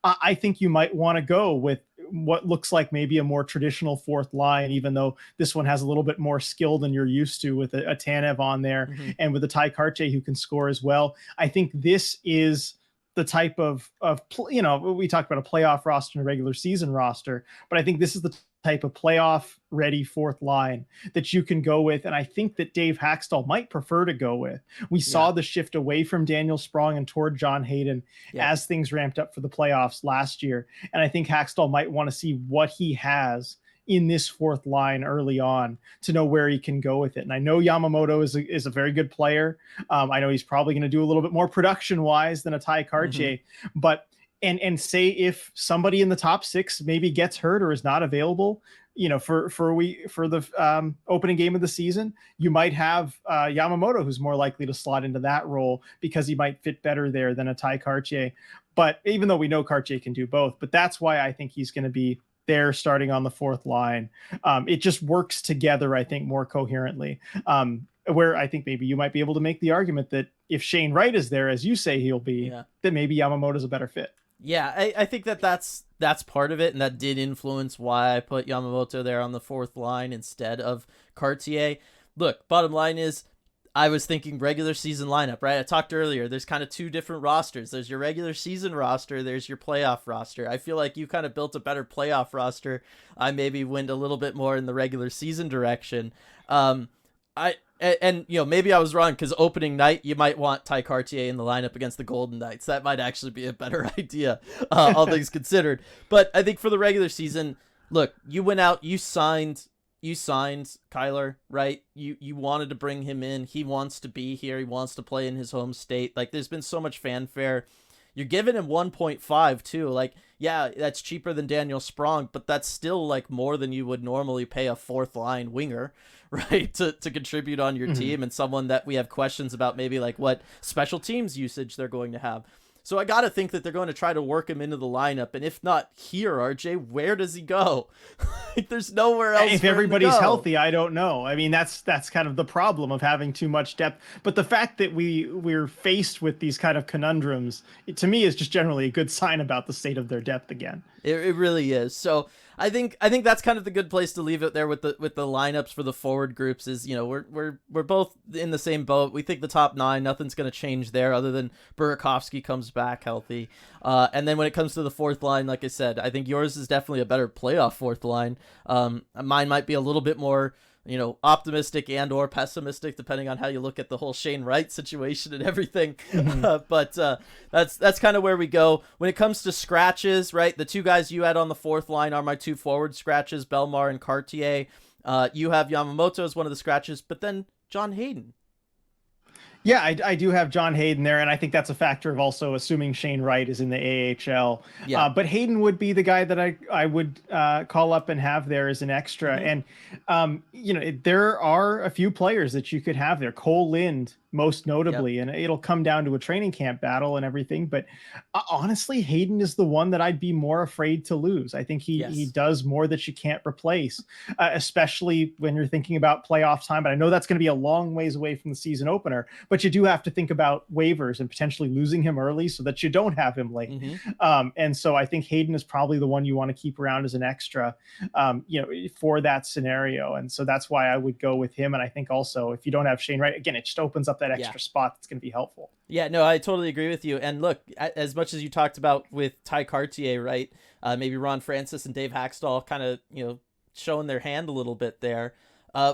I think you might want to go with what looks like maybe a more traditional fourth line, even though this one has a little bit more skill than you're used to, with a Tanev on there and with a Ty Cartier who can score as well. I think this is the type of we talked about a playoff roster and a regular season roster, but I think this is the type of playoff ready fourth line that you can go with. And I think that Dave Haxtell might prefer to go with. We saw the shift away from Daniel Sprong and toward John Hayden as things ramped up for the playoffs last year. And I think Haxtell might want to see what he has in this fourth line early on to know where he can go with it. And I know Yamamoto is a very good player. I know he's probably going to do a little bit more production wise than a Ty Cartier, but and say if somebody in the top 6 maybe gets hurt or is not available, for the opening game of the season, you might have Yamamoto, who's more likely to slot into that role because he might fit better there than a Ty Cartier. But even though we know Cartier can do both, but that's why I think he's going to be there starting on the fourth line. It just works together, I think, more coherently. Where I think maybe you might be able to make the argument that if Shane Wright is there, as you say he'll be, then maybe Yamamoto's a better fit. Yeah, I think that's part of it, and that did influence why I put Yamamoto there on the fourth line instead of Cartier. Look, bottom line is, I was thinking regular season lineup, right? I talked earlier. There's kind of two different rosters. There's your regular season roster. There's your playoff roster. I feel like you kind of built a better playoff roster. I maybe went a little bit more in the regular season direction. And maybe I was wrong because opening night you might want Ty Cartier in the lineup against the Golden Knights. That might actually be a better idea, all things considered. But I think for the regular season, look, you went out, you signed Kyler, right? You wanted to bring him in. He wants to be here. He wants to play in his home state. Like, there's been so much fanfare. You're giving him 1.5 too. Like, yeah, that's cheaper than Daniel Sprong, but that's still like more than you would normally pay a fourth line winger, right? To contribute on your team, and someone that we have questions about maybe like what special teams usage they're going to have. So I got to think that they're going to try to work him into the lineup. And if not here, RJ, where does he go? Like, there's nowhere else. If everybody's healthy, I don't know. I mean, that's kind of the problem of having too much depth. But the fact that we're faced with these kind of conundrums, to me, is just generally a good sign about the state of their depth again. It really is. So I think that's kind of the good place to leave it there with the lineups for the forward groups. Is, we're both in the same boat. We think the top 9, nothing's going to change there other than Burakovsky comes back healthy. And then when it comes to the fourth line, like I said, I think yours is definitely a better playoff fourth line. Mine might be a little bit more, optimistic and or pessimistic, depending on how you look at the whole Shane Wright situation and everything. But that's kind of where we go. When it comes to scratches, right, the two guys you had on the fourth line are my two forward scratches, Belmar and Cartier. You have Yamamoto as one of the scratches, but then John Hayden. Yeah, I do have John Hayden there, and I think that's a factor of also assuming Shane Wright is in the AHL. Yeah. But Hayden would be the guy that I would call up and have there as an extra. And, there are a few players that you could have there. Cole Lind, most notably, and it'll come down to a training camp battle and everything. But honestly, Hayden is the one that I'd be more afraid to lose. I think he does more that you can't replace, especially when you're thinking about playoff time. But I know that's going to be a long ways away from the season opener. But you do have to think about waivers and potentially losing him early so that you don't have him late. And so I think Hayden is probably the one you want to keep around as an extra, for that scenario. And so that's why I would go with him. And I think also if you don't have Shane Wright, again, it just opens up that extra spot that's going to be helpful. Yeah, no, I totally agree with you. And look, as much as you talked about with Ty Cartier, right? Maybe Ron Francis and Dave Haxtell kind of, showing their hand a little bit there.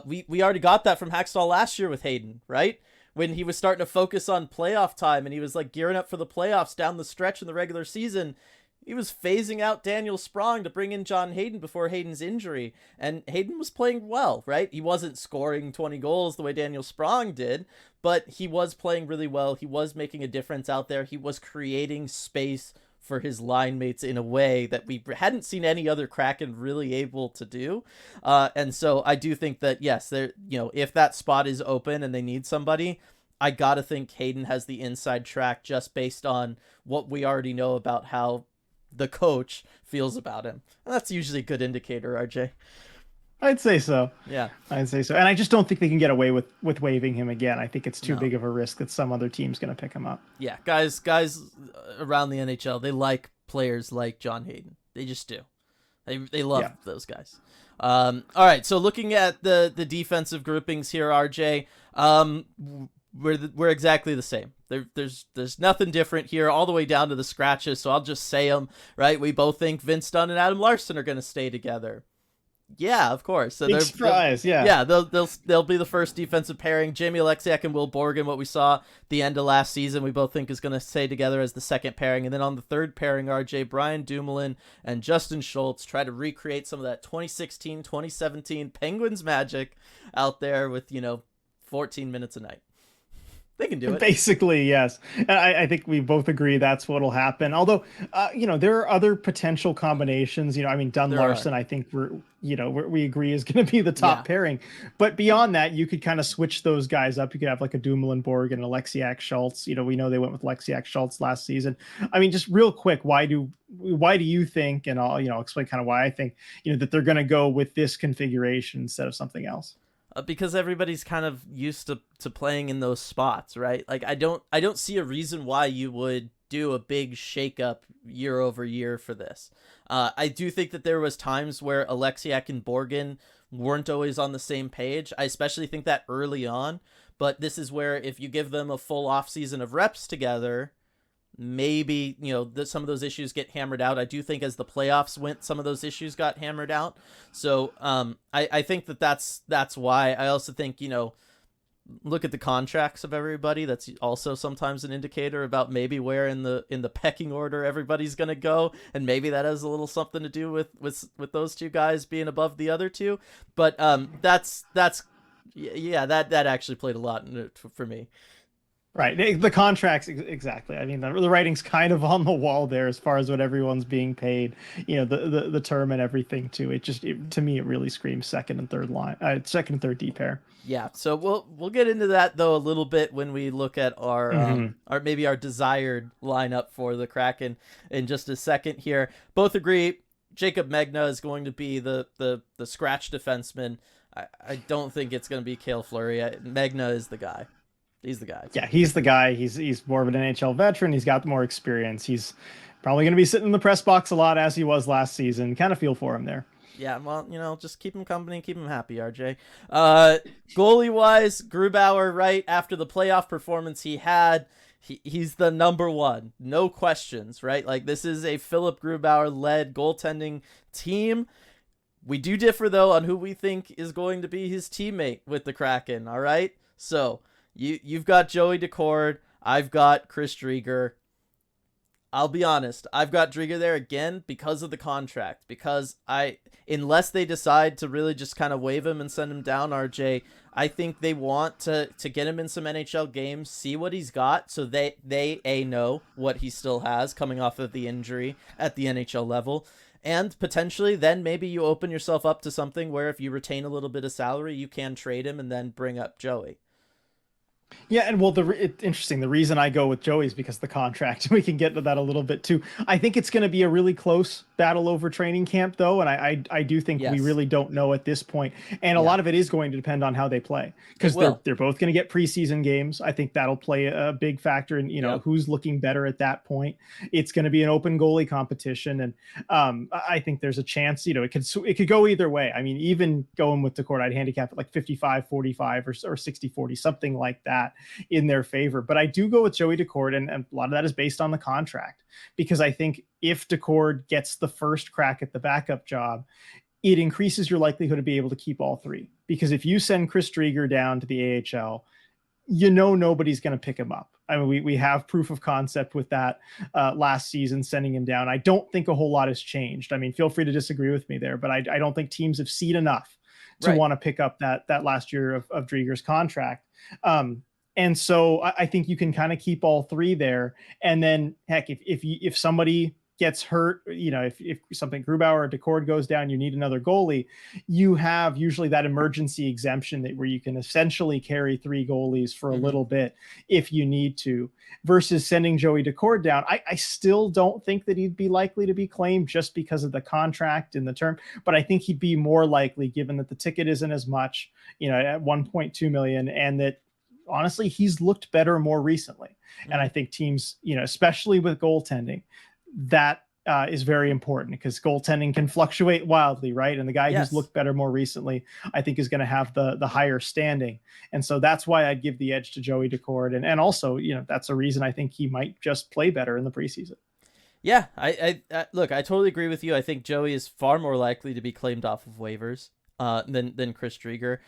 We already got that from Haxtell last year with Hayden, right? When he was starting to focus on playoff time and he was like gearing up for the playoffs down the stretch in the regular season, he was phasing out Daniel Sprong to bring in John Hayden before Hayden's injury. And Hayden was playing well, right? He wasn't scoring 20 goals the way Daniel Sprong did, but he was playing really well. He was making a difference out there. He was creating space for his line mates in a way that we hadn't seen any other Kraken really able to do. And so I do think that, yes, there, if that spot is open and they need somebody, I got to think Hayden has the inside track just based on what we already know about how the coach feels about him. And that's usually a good indicator, RJ. I'd say so. Yeah. I'd say so. And I just don't think they can get away with waiving him again. I think it's too big of a risk that some other team's going to pick him up. Yeah, guys around the NHL, they like players like John Hayden. They just do. They love those guys. All right, so looking at the defensive groupings here, RJ, we're exactly the same. There's nothing different here, all the way down to the scratches. So I'll just say them, right? We both think Vince Dunn and Adam Larson are going to stay together. Yeah, of course. So big surprise. They'll be the first defensive pairing. Jamie Alexiak and Will Borgen, what we saw at the end of last season, we both think is going to stay together as the second pairing. And then on the third pairing, RJ, Brian Dumoulin and Justin Schultz try to recreate some of that 2016, 2017 Penguins magic out there with 14 minutes a night. They can do it. Basically, yes. And I think we both agree that's what'll happen. Although, there are other potential combinations. Dunn Larson, I think we agree is going to be the top pairing. But beyond that, you could kind of switch those guys up. You could have like a Dumoulin, Borg, and Alexiak Schultz. We know they went with Alexiak Schultz last season. Just real quick, why do you think, and I'll explain kind of why I think, that they're going to go with this configuration instead of something else? Because everybody's kind of used to playing in those spots, right? Like I don't see a reason why you would do a big shakeup year over year for this. I do think that there was times where Alexiak and Borgen weren't always on the same page. I especially think that early on, But this is where if you give them a full off season of reps together, maybe some of those issues get hammered out. I do think as the playoffs went, some of those issues got hammered out. So I think that's why. I also think look at the contracts of everybody. That's also sometimes an indicator about maybe where in the pecking order everybody's gonna go, and maybe that has a little something to do with those two guys being above the other two. But that's yeah, that actually played a lot in it for me. Right. The contracts, exactly. I mean, the writing's kind of on the wall there as far as what everyone's being paid, the term and everything too. To me, it really screams second and third line, second and third D pair. Yeah. So we'll get into that though a little bit when we look at our maybe our desired lineup for the Kraken in just a second here. Both agree Jacob Megna is going to be the scratch defenseman. I don't think it's going to be Cale Fleury. Megna is the guy. He's the guy. Yeah, he's the guy. He's more of an NHL veteran. He's got more experience. He's probably going to be sitting in the press box a lot as he was last season. Kind of feel for him there. Yeah, well, just keep him company, keep him happy, RJ. Goalie-wise, Grubauer, right after the playoff performance he had, he's the number one. No questions, right? Like, this is a Philip Grubauer-led goaltending team. We do differ, though, on who we think is going to be his teammate with the Kraken, all right? So, you've got Joey Decord. I've got Chris Drieger. I'll be honest. I've got Drieger there again because of the contract. Because unless they decide to really just kind of waive him and send him down, RJ, I think they want to get him in some NHL games, see what he's got, so they know what he still has coming off of the injury at the NHL level. And potentially then maybe you open yourself up to something where if you retain a little bit of salary, you can trade him and then bring up Joey. Yeah, and well, interesting. The reason I go with Joey is because the contract. We can get to that a little bit too. I think it's going to be a really close battle over training camp, though, and I do think we really don't know at this point. And a lot of it is going to depend on how they play, because they're both going to get preseason games. I think that'll play a big factor in who's looking better at that point. It's going to be an open goalie competition, and I think there's a chance it could go either way. I mean, even going with Decord, I'd handicap it like 55-45 or 60-40, something like that in their favor. But I do go with Joey Decord, and a lot of that is based on the contract, because I think if Decord gets the first crack at the backup job, it increases your likelihood to be able to keep all three. Because if you send Chris Drieger down to the AHL, nobody's going to pick him up. I mean, we have proof of concept with that last season, sending him down. I don't think a whole lot has changed. I mean, feel free to disagree with me there, but I don't think teams have seen enough to want to pick up that last year of Drieger's contract. And so I think you can kind of keep all three there. And then heck, if somebody gets hurt, if something Grubauer or Decord goes down, you need another goalie, you have usually that emergency exemption where you can essentially carry three goalies for a little bit if you need to, versus sending Joey Decord down. I still don't think that he'd be likely to be claimed just because of the contract and the term, but I think he'd be more likely given that the ticket isn't as much, at 1.2 million, and that honestly, he's looked better more recently. And I think teams, especially with goaltending, that is very important, because goaltending can fluctuate wildly, right? And the guy who's looked better more recently, I think, is going to have the higher standing. And so that's why I'd give the edge to Joey Decord. And also, that's a reason I think he might just play better in the preseason. Yeah, I look, I totally agree with you. I think Joey is far more likely to be claimed off of waivers than Chris Drieger.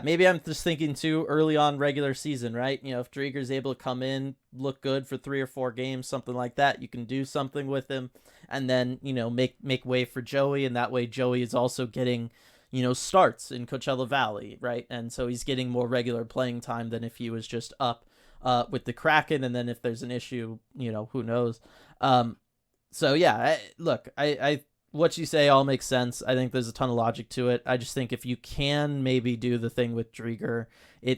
Maybe I'm just thinking too early on regular season, right? If Drieger's able to come in, look good for 3 or 4 games, something like that, you can do something with him, and then, make way for Joey, and that way Joey is also getting, starts in Coachella Valley, right? And so he's getting more regular playing time than if he was just up with the Kraken, and then if there's an issue, who knows? So yeah, I what you say all makes sense. I think there's a ton of logic to it. I just think if you can maybe do the thing with Drieger, I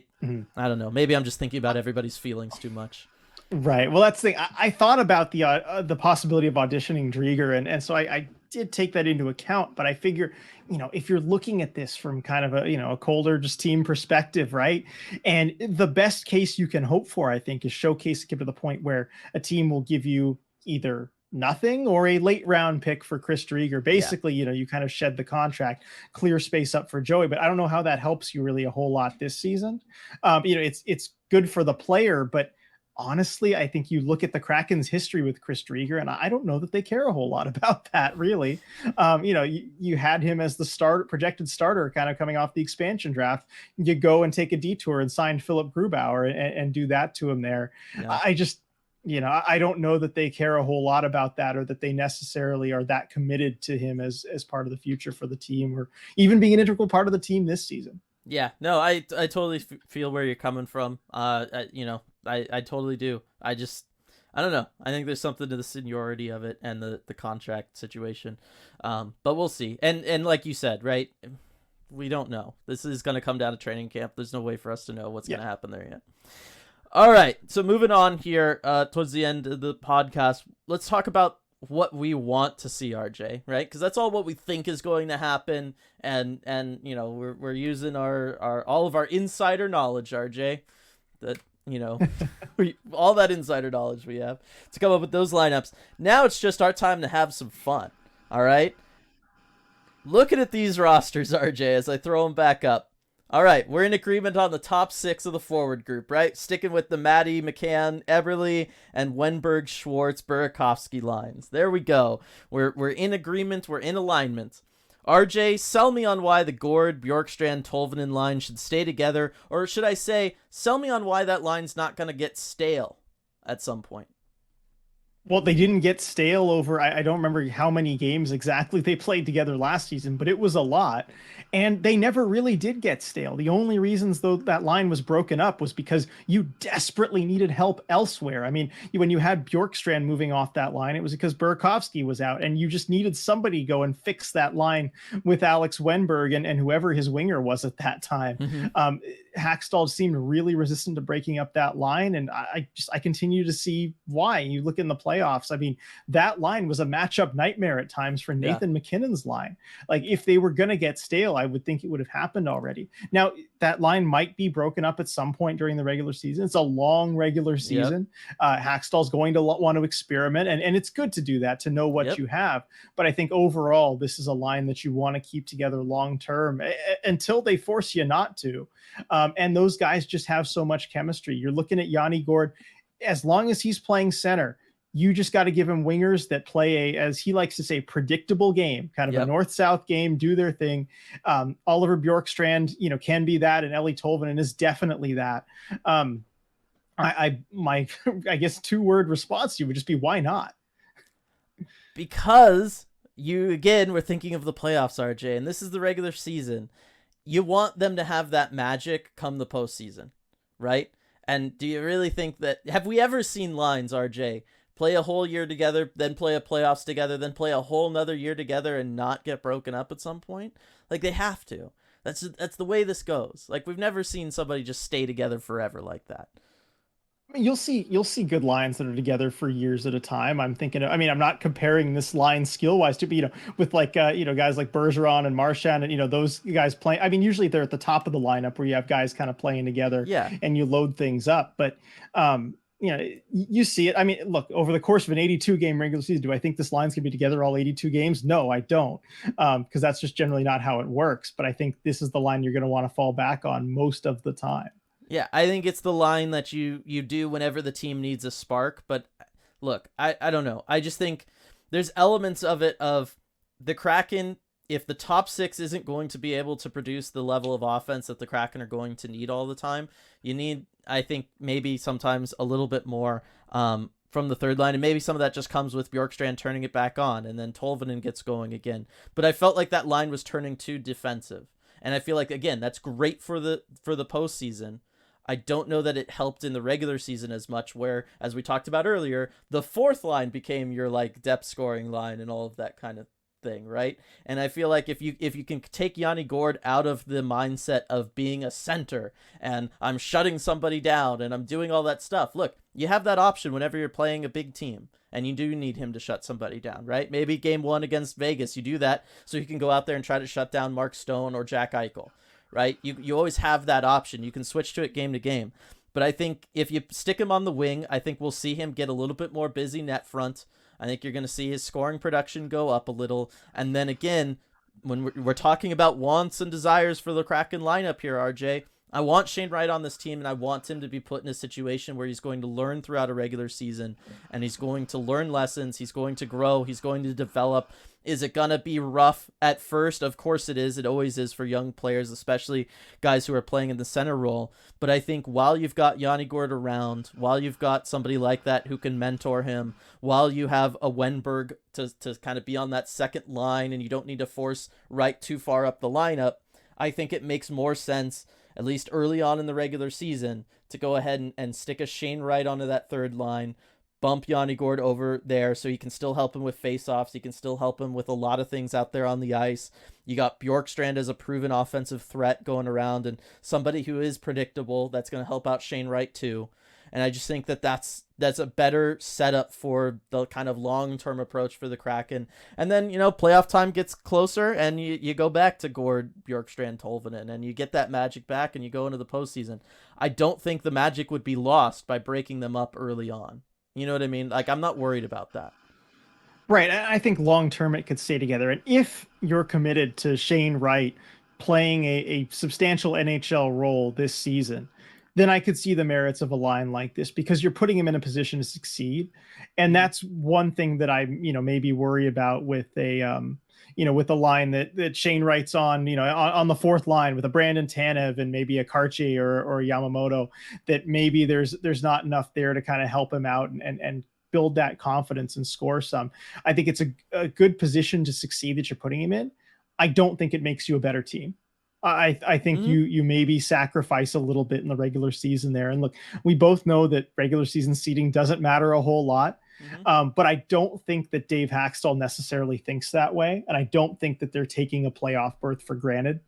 don't know. Maybe I'm just thinking about everybody's feelings too much. Right. Well, that's the thing. I thought about the possibility of auditioning Drieger, and so I did take that into account. But I figure, if you're looking at this from kind of a colder just team perspective, right? And the best case you can hope for, I think, is showcase it to the point where a team will give you either nothing, or a late round pick for Chris Drieger. Yeah. Basically, you kind of shed the contract, clear space up for Joey, but I don't know how that helps you really a whole lot this season. It's good for the player, but honestly, I think you look at the Kraken's history with Chris Drieger, and I don't know that they care a whole lot about that, really. You had him as the projected starter, kind of coming off the expansion draft. You go and take a detour and sign Philip Grubauer and do that to him there. Yeah. I just, I don't know that they care a whole lot about that, or that they necessarily are that committed to him as part of the future for the team, or even being an integral part of the team this season. Yeah, no, I totally feel where you're coming from. I totally do. I don't know. I think there's something to the seniority of it and the contract situation. But we'll see. And like you said, right? We don't know. This is going to come down to training camp. There's no way for us to know what's going to happen there yet. All right. So moving on here towards the end of the podcast, let's talk about what we want to see, RJ, right? Because that's all what we think is going to happen, and we're using our all of our insider knowledge, RJ, that all that insider knowledge we have to come up with those lineups. Now it's just our time to have some fun. All right, looking at these rosters, RJ, as I throw them back up. All right, we're in agreement on the top 6 of the forward group, right? Sticking with the Matty, McCann, Eberle, and Wenberg, Schwartz, Burakovsky lines. There we go. We're in agreement. We're in alignment. RJ, sell me on why the Gord, Bjorkstrand, Tolvanen line should stay together, or should I say, sell me on why that line's not going to get stale at some point. Well, they didn't get stale over, I don't remember how many games exactly they played together last season, but it was a lot. And they never really did get stale. The only reasons, though, that line was broken up was because you desperately needed help elsewhere. I mean, when you had Bjorkstrand moving off that line, it was because Burakovsky was out, and you just needed somebody to go and fix that line with Alex Wenberg and whoever his winger was at that time. Mm-hmm. Hackstall seemed really resistant to breaking up that line, and I continue to see why. You look in the playoffs, I mean, that line was a matchup nightmare at times for Nathan McKinnon's line. Like, if they were going to get stale, I would think it would have happened already. Now, that line might be broken up at some point during the regular season. It's a long regular season. Hackstall's going to want to experiment, and it's good to do that, to know what you have. But I think overall, this is a line that you want to keep together long term until they force you not to. And those guys just have so much chemistry. You're looking at Yanni Gord, as long as he's playing center, you just got to give him wingers that play as he likes to say, predictable game, kind of a north-south game, do their thing. Oliver Bjorkstrand, can be that, and Ellie Tolvanen is definitely that. I guess 2-word response to you would just be, why not? Because we're thinking of the playoffs, RJ, and this is the regular season. You want them to have that magic come the postseason, right? And do you really think that, have we ever seen lines, RJ, play a whole year together, then play a playoffs together, then play a whole nother year together and not get broken up at some point? Like, they have to. That's the way this goes. Like, we've never seen somebody just stay together forever like that. I mean, you'll see good lines that are together for years at a time. I'm not comparing this line skill wise to, with like, guys like Bergeron and Marchand and, those guys playing. I mean, usually they're at the top of the lineup where you have guys kind of playing together and you load things up. But, you see it. I mean, look, over the course of an 82 game regular season, do I think this line's gonna be together all 82 games? No, I don't. Because that's just generally not how it works. But I think this is the line you're going to want to fall back on most of the time. Yeah, I think it's the line that you do whenever the team needs a spark. But look, I don't know. I just think there's elements of it of the Kraken. If the top 6 isn't going to be able to produce the level of offense that the Kraken are going to need all the time, you need, I think, maybe sometimes a little bit more from the third line. And maybe some of that just comes with Bjorkstrand turning it back on, and then Tolvanen gets going again. But I felt like that line was turning too defensive. And I feel like, again, that's great for the postseason. I don't know that it helped in the regular season as much, where, as we talked about earlier, the fourth line became your like depth scoring line and all of that kind of thing, right? And I feel like if you can take Yanni Gord out of the mindset of being a center and I'm shutting somebody down and I'm doing all that stuff, look, you have that option whenever you're playing a big team and you do need him to shut somebody down, right? Maybe game 1 against Vegas, you do that so you can go out there and try to shut down Mark Stone or Jack Eichel. Right? You always have that option. You can switch to it game to game. But I think if you stick him on the wing, I think we'll see him get a little bit more busy net front. I think you're going to see his scoring production go up a little. And then again, when we're talking about wants and desires for the Kraken lineup here, RJ, I want Shane Wright on this team, and I want him to be put in a situation where he's going to learn throughout a regular season, and he's going to learn lessons, he's going to grow, he's going to develop. Is it going to be rough at first? Of course it is. It always is for young players, especially guys who are playing in the center role. But I think while you've got Yanni Gord around, while you've got somebody like that who can mentor him, while you have a Wenberg to kind of be on that second line and you don't need to force Wright too far up the lineup, I think it makes more sense, at least early on in the regular season, to go ahead and stick a Shane Wright onto that third line, bump Yanni Gord over there so you can still help him with faceoffs. You can still help him with a lot of things out there on the ice. You got Bjorkstrand as a proven offensive threat going around and somebody who is predictable that's going to help out Shane Wright too. And I just think that that's a better setup for the kind of long-term approach for the Kraken. And then, playoff time gets closer and you go back to Gord, Bjorkstrand, Tolvanen, and you get that magic back and you go into the postseason. I don't think the magic would be lost by breaking them up early on. You know what I mean? Like, I'm not worried about that. Right. I think long-term it could stay together. And if you're committed to Shane Wright playing a substantial NHL role this season, then I could see the merits of a line like this because you're putting him in a position to succeed. And that's one thing that I, maybe worry about with with a line that Shane Wright's on, on the fourth line with a Brandon Tanev and maybe a Karchi or Yamamoto, that maybe there's not enough there to kind of help him out and build that confidence and score some. I think it's a good position to succeed that you're putting him in. I don't think it makes you a better team. I think you maybe sacrifice a little bit in the regular season there. And look, we both know that regular season seeding doesn't matter a whole lot. But I don't think that Dave Haxtell necessarily thinks that way. And I don't think that they're taking a playoff berth for granted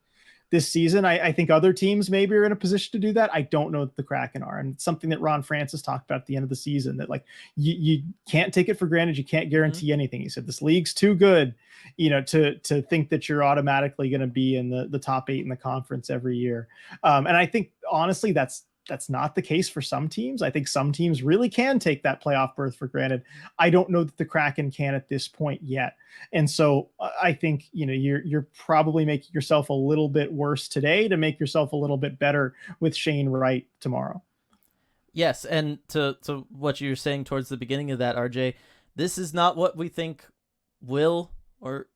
this season. I think other teams maybe are in a position to do that. I don't know that the Kraken are. And it's something that Ron Francis talked about at the end of the season, that like you can't take it for granted. You can't guarantee anything. He said this league's too good, to think that you're automatically going to be in the top 8 in the conference every year. And I think honestly, that's not the case for some teams. I think some teams really can take that playoff berth for granted. I don't know that the Kraken can at this point yet. And so I think, you're probably making yourself a little bit worse today to make yourself a little bit better with Shane Wright tomorrow. Yes. And to what you were saying towards the beginning of that, RJ, this is not what we think will or,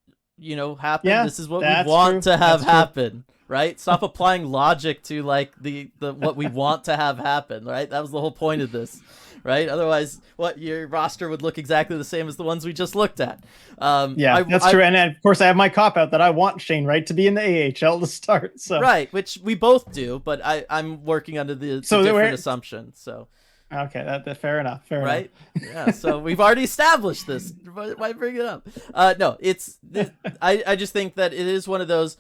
happen. Yeah, this is what we want to have happen. Right? Stop applying logic to like the what we want to have happen, right? That was the whole point of this, right? Otherwise, your roster would look exactly the same as the ones we just looked at. That's true. And of course, I have my cop out that I want Shane Wright to be in the AHL to start. So right, which we both do, but I'm working under the different assumption. So okay, that fair enough. Fair right? enough. Yeah. So we've already established this. Why bring it up? No, I just think that it is one of those.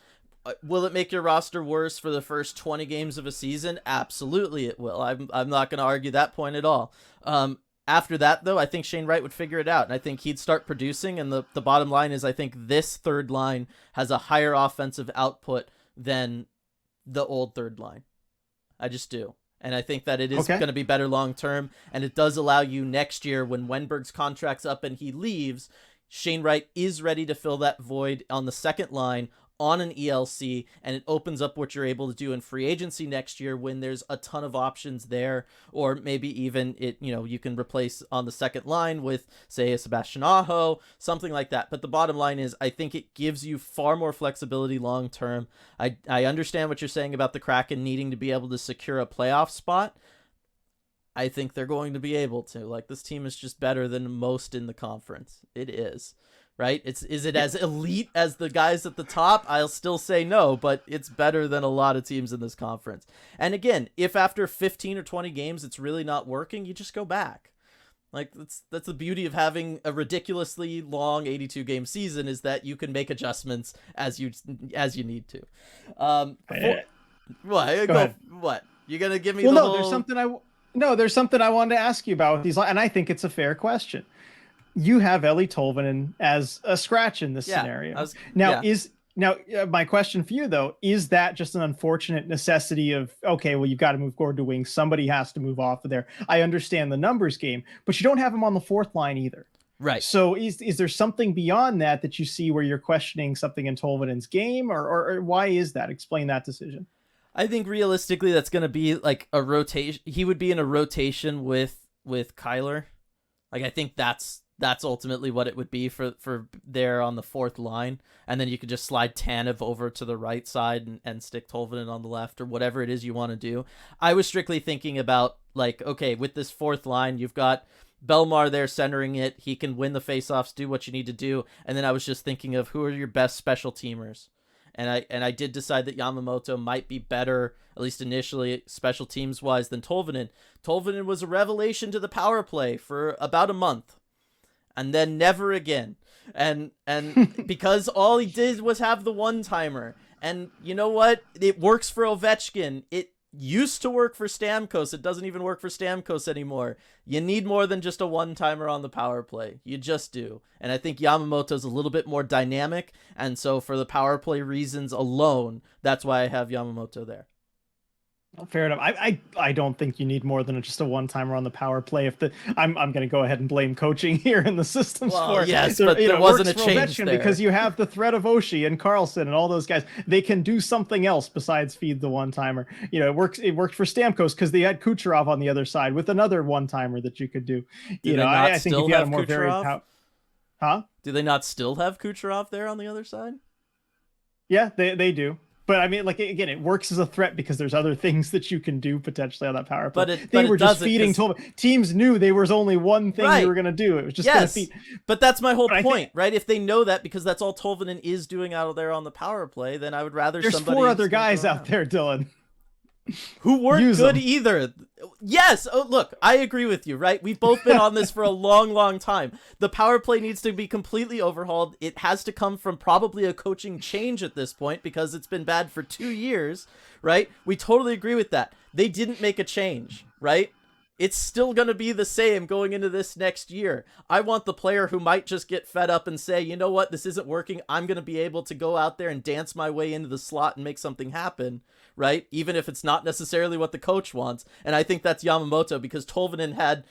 Will it make your roster worse for the first 20 games of a season? Absolutely it will. I'm not going to argue that point at all. After that, though, I think Shane Wright would figure it out, and I think he'd start producing, and the bottom line is I think this third line has a higher offensive output than the old third line. I just do. And I think that it is going to be better long-term, and it does allow you next year when Wenberg's contract's up and he leaves, Shane Wright is ready to fill that void on the second line on an ELC, and it opens up what you're able to do in free agency next year when there's a ton of options there, or maybe even you can replace on the second line with, say, a Sebastian Aho, something like that. But the bottom line is I think it gives you far more flexibility long term. I understand what you're saying about the Kraken needing to be able to secure a playoff spot. I think they're going to be able to. Like, this team is just better than most in the conference. It is. Right? Is it as elite as the guys at the top? I'll still say no, but it's better than a lot of teams in this conference. And again, if after 15 or 20 games it's really not working, you just go back. Like, that's the beauty of having a ridiculously long 82 game season, is that you can make adjustments as you need to. What? You're gonna give me the whole... there's something I wanted to ask you about with these, and I think it's a fair question. You have Eeli Tolvanen as a scratch in this scenario. My question for you, though, is that just an unfortunate necessity of, okay, well, you've got to move Gord to wing. Somebody has to move off of there. I understand the numbers game, but you don't have him on the fourth line either. Right. So is there something beyond that that you see where you're questioning something in Tolvanen's game, or why is that? Explain that decision. I think realistically that's going to be like a rotation. He would be in a rotation with Kyler. Like I think that's ultimately what it would be for there on the fourth line, and then you could just slide Tanev over to the right side and stick Tolvanen on the left or whatever it is you want to do. I was strictly thinking about like, okay, with this fourth line, you've got Belmar there centering it. He can win the faceoffs, do what you need to do, and then I was just thinking of who are your best special teamers. And I did decide that Yamamoto might be better, at least initially, special teams wise, than Tolvanen. Tolvanen was a revelation to the power play for about a month, and then never again. And because all he did was have the one timer. And you know what? It works for Ovechkin. It used to work for Stamkos. It doesn't even work for Stamkos anymore. You need more than just a one-timer on the power play. You just do. And I think Yamamoto's a little bit more dynamic, and so for the power play reasons alone, that's why I have Yamamoto there. Fair enough. I don't think you need more than just a one timer on the power play. If the I'm going to go ahead and blame coaching here in the systems for it. Yes, but there wasn't a change there because you have the threat of Oshie and Carlson and all those guys. They can do something else besides feed the one timer. It works. It worked for Stamkos because they had Kucherov on the other side with another one timer that you could do. I think if you had a more varied Do they not still have Kucherov there on the other side? Yeah, they do. But I mean, like, again, it works as a threat because there's other things that you can do potentially on that power play. They were just feeding. Teams knew there was only one thing you were going to do. It was just going to feed. But that's my whole point, right? If they know that because that's all Tolvanen is doing out there on the power play, then I would rather there's somebody. There's 4 other guys out there, Dylan. Who weren't good either. Yes. Oh, look, I agree with you, right? We've both been on this for a long, long time. The power play needs to be completely overhauled. It has to come from probably a coaching change at this point because it's been bad for 2 years, right? We totally agree with that. They didn't make a change, right? It's still going to be the same going into this next year. I want the player who might just get fed up and say, you know what, this isn't working. I'm going to be able to go out there and dance my way into the slot and make something happen, right? Even if it's not necessarily what the coach wants. And I think that's Yamamoto because Tolvanen had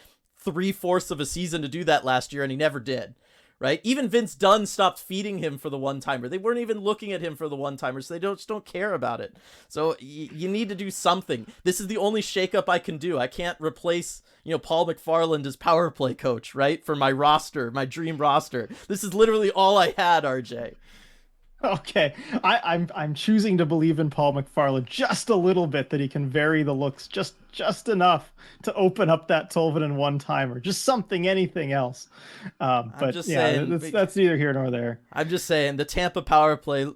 3/4 of a season to do that last year and he never did. Right? Even Vince Dunn stopped feeding him for the one-timer. They weren't even looking at him for the one-timer, so they just don't care about it. So you need to do something. This is the only shakeup I can do. I can't replace, Paul McFarland as power play coach, right? For my roster, my dream roster. This is literally all I had, RJ. Okay, I'm choosing to believe in Paul McFarland just a little bit that he can vary the looks just enough to open up that Tolvanen one-timer. Just something, anything else. But just saying, that's neither here nor there. I'm just saying the Tampa power play,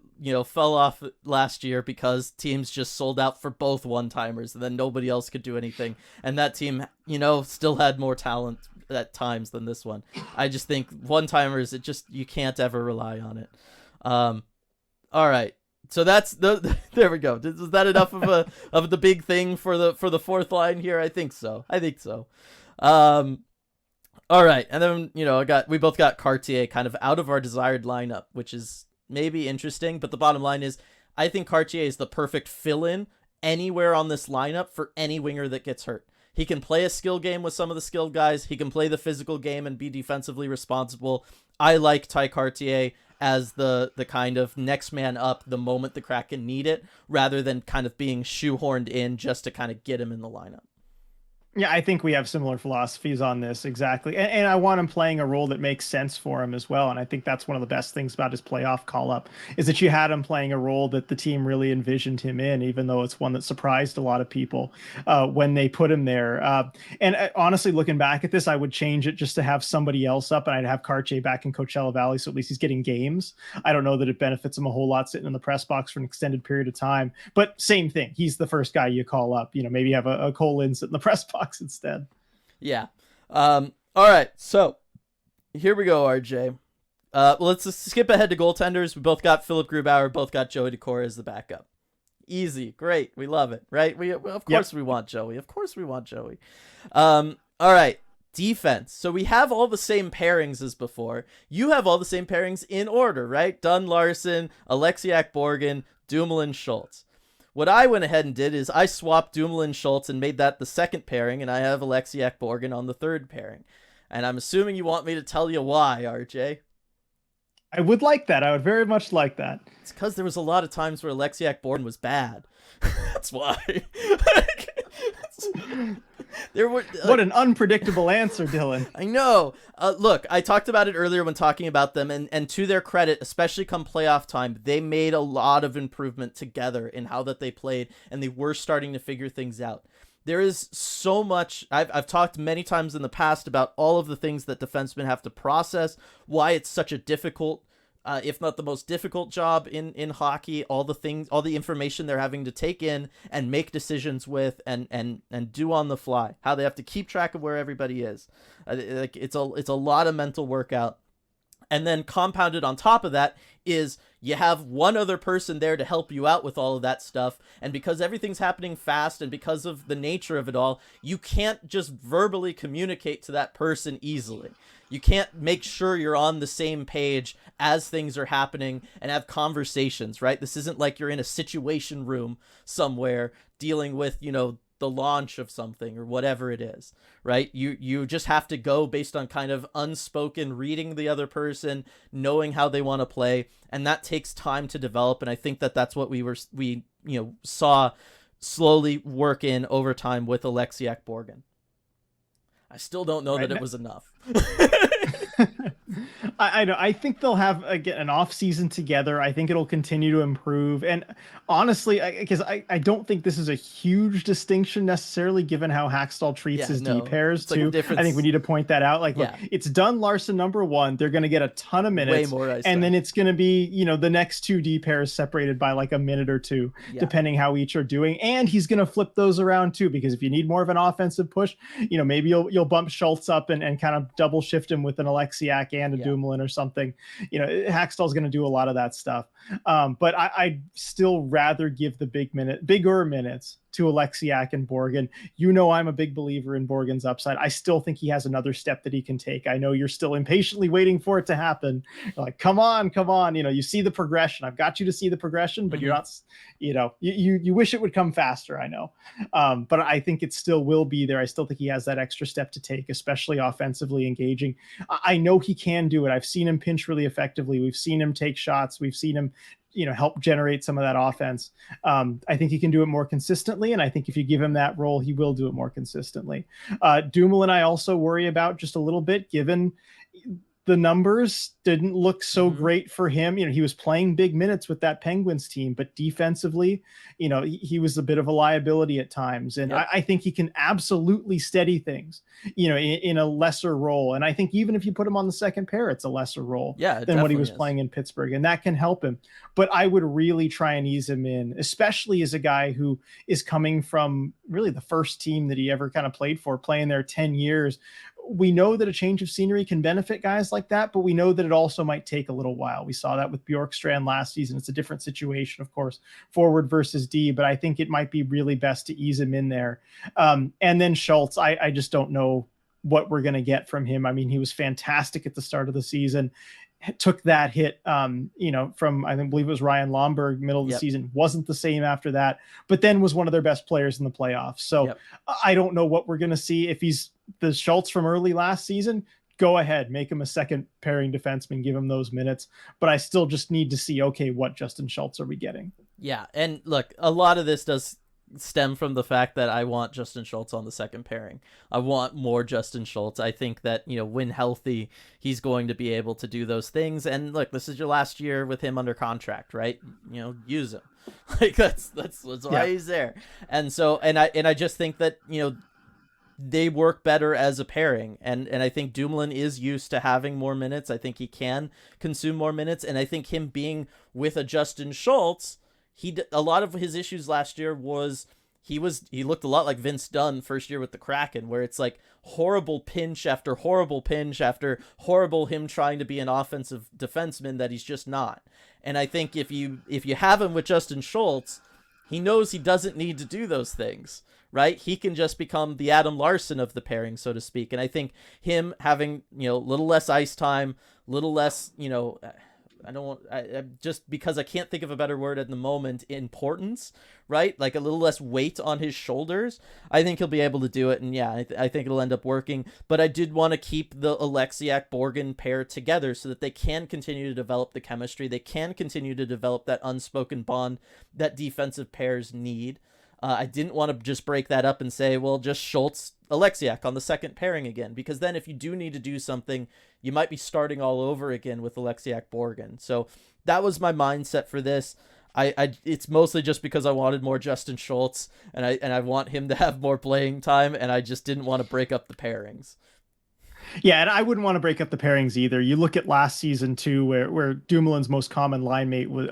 fell off last year because teams just sold out for both one-timers and then nobody else could do anything. And that team, still had more talent at times than this one. I just think one-timers, you can't ever rely on it. All right, so that's there we go. Is that enough of the big thing for the fourth line here? I think so. All right, and then we both got Cartier kind of out of our desired lineup, which is maybe interesting. But the bottom line is, I think Cartier is the perfect fill-in anywhere on this lineup for any winger that gets hurt. He can play a skill game with some of the skilled guys. He can play the physical game and be defensively responsible. I like Ty Cartier as the kind of next man up the moment the Kraken need it, rather than kind of being shoehorned in just to kind of get him in the lineup. Yeah, I think we have similar philosophies on this, exactly. And I want him playing a role that makes sense for him as well. And I think that's one of the best things about his playoff call-up, is that you had him playing a role that the team really envisioned him in, even though it's one that surprised a lot of people when they put him there. Honestly, looking back at this, I would change it just to have somebody else up, and I'd have Cartier back in Coachella Valley, so at least he's getting games. I don't know that it benefits him a whole lot sitting in the press box for an extended period of time, but same thing. He's the first guy you call up. Maybe have a Cole Lynn sit in the press box instead. Yeah. All right. So here we go, RJ. Let's just skip ahead to goaltenders. We both got Philip Grubauer, both got Joey Decor as the backup. Easy. Great. We love it, right? We want Joey. Of course we want Joey. All right. Defense. So we have all the same pairings as before. You have all the same pairings in order, right? Dunn, Larson, Alexiak, Borgen, Dumoulin, Schultz. What I went ahead and did is I swapped Dumoulin Schultz and made that the second pairing, and I have Alexiak Borgen on the third pairing. And I'm assuming you want me to tell you why, RJ. I would like that. I would very much like that. It's because there was a lot of times where Alexiak Borgen was bad. That's why. There were what an unpredictable answer, Dylan. I know. Look, I talked about it earlier when talking about them, and to their credit, especially come playoff time, they made a lot of improvement together in how that they played, and they were starting to figure things out. There is so much. I've talked many times in the past about all of the things that defensemen have to process, why it's such a difficult, if not the most difficult job in hockey, all the things, all the information they're having to take in and make decisions with and do on the fly, how they have to keep track of where everybody is. Like it's a lot of mental workout. And then compounded on top of that is you have one other person there to help you out with all of that stuff. And because everything's happening fast and because of the nature of it all, you can't just verbally communicate to that person easily. You can't make sure you're on the same page as things are happening and have conversations, right? This isn't like you're in a situation room somewhere dealing with, the launch of something or whatever it is, right? You just have to go based on kind of unspoken reading the other person, knowing how they want to play, and that takes time to develop. And I think that that's what we saw slowly work in over time with Alexiak Borgen. I still don't know that it was enough. I think they'll have an off season together. I think it'll continue to improve. And honestly, because I don't think this is a huge distinction necessarily, given how Hackstall treats his D pairs too. Like I think we need to point that out. Like, look, it's Dunn Larson #1. They're going to get a ton of minutes, way more ice and time. then it's going to be the next two D pairs separated by like a minute or two, depending how each are doing. And he's going to flip those around too, because if you need more of an offensive push, maybe you'll bump Schultz up and kind of double shift him with an Alexiak and a Dumoulin or something. Hackstall's going to do a lot of that stuff. But I'd still rather give the bigger minutes to Alexiak and Borgen. I'm a big believer in Borgen's upside. I still think he has another step that he can take. I know you're still impatiently waiting for it to happen. You're like, come on. You see the progression. I've got you to see the progression, but you're not, you wish it would come faster. I know. But I think it still will be there. I still think he has that extra step to take, especially offensively engaging. I know he can do it. I've seen him pinch really effectively. We've seen him take shots. We've seen him help generate some of that offense. I think he can do it more consistently, and I think if you give him that role, he will do it more consistently. Dumoulin, I also worry about just a little bit, given the numbers didn't look so great for him. He was playing big minutes with that Penguins team, but defensively, he was a bit of a liability at times. And I think he can absolutely steady things, in a lesser role. And I think even if you put him on the second pair, it's a lesser role than what he was playing in Pittsburgh. And that can help him. But I would really try and ease him in, especially as a guy who is coming from really the first team that he ever kind of played for, playing there 10 years. We know that a change of scenery can benefit guys like that, but we know that it also might take a little while. We saw that with Bjorkstrand last season. It's a different situation, of course, forward versus D, but I think it might be really best to ease him in there. And then Schultz, I just don't know what we're going to get from him. I mean, he was fantastic at the start of the season, took that hit, from, I believe it was Ryan Lomberg, middle of the season, wasn't the same after that, but then was one of their best players in the playoffs. So I don't know what we're going to see. If he's the Schultz from early last season, go ahead, make him a second pairing defenseman, give him those minutes. But I still just need to see, okay, what Justin Schultz are we getting? Yeah. And look, a lot of this does stem from the fact that I want Justin Schultz on the second pairing. I want more Justin Schultz. I think that, when healthy, he's going to be able to do those things. And look, this is your last year with him under contract, right? Use him. Like that's why he's there. And so, and I just think that, they work better as a pairing. And I think Dumoulin is used to having more minutes. I think he can consume more minutes. And I think him being with a Justin Schultz, a lot of his issues last year was he looked a lot like Vince Dunn first year with the Kraken, where it's like horrible pinch after horrible pinch after horrible him trying to be an offensive defenseman that he's just not. And I think if you have him with Justin Schultz, he knows he doesn't need to do those things, right? He can just become the Adam Larson of the pairing, so to speak. And I think him having, a little less ice time, little less, I don't want I just because I can't think of a better word at the moment, importance, right? Like a little less weight on his shoulders. I think he'll be able to do it, and yeah, I think it'll end up working. But I did want to keep the Alexiak Borgin pair together so that they can continue to develop the chemistry. They can continue to develop that unspoken bond that defensive pairs need. I didn't want to just break that up and say, well, just Schultz, Alexiak on the second pairing again, because then if you do need to do something, you might be starting all over again with Alexiak Borgin. So that was my mindset for this. It's mostly just because I wanted more Justin Schultz, and I want him to have more playing time, and I just didn't want to break up the pairings. Yeah, and I wouldn't want to break up the pairings either. You look at last season too, where Dumoulin's most common line mate was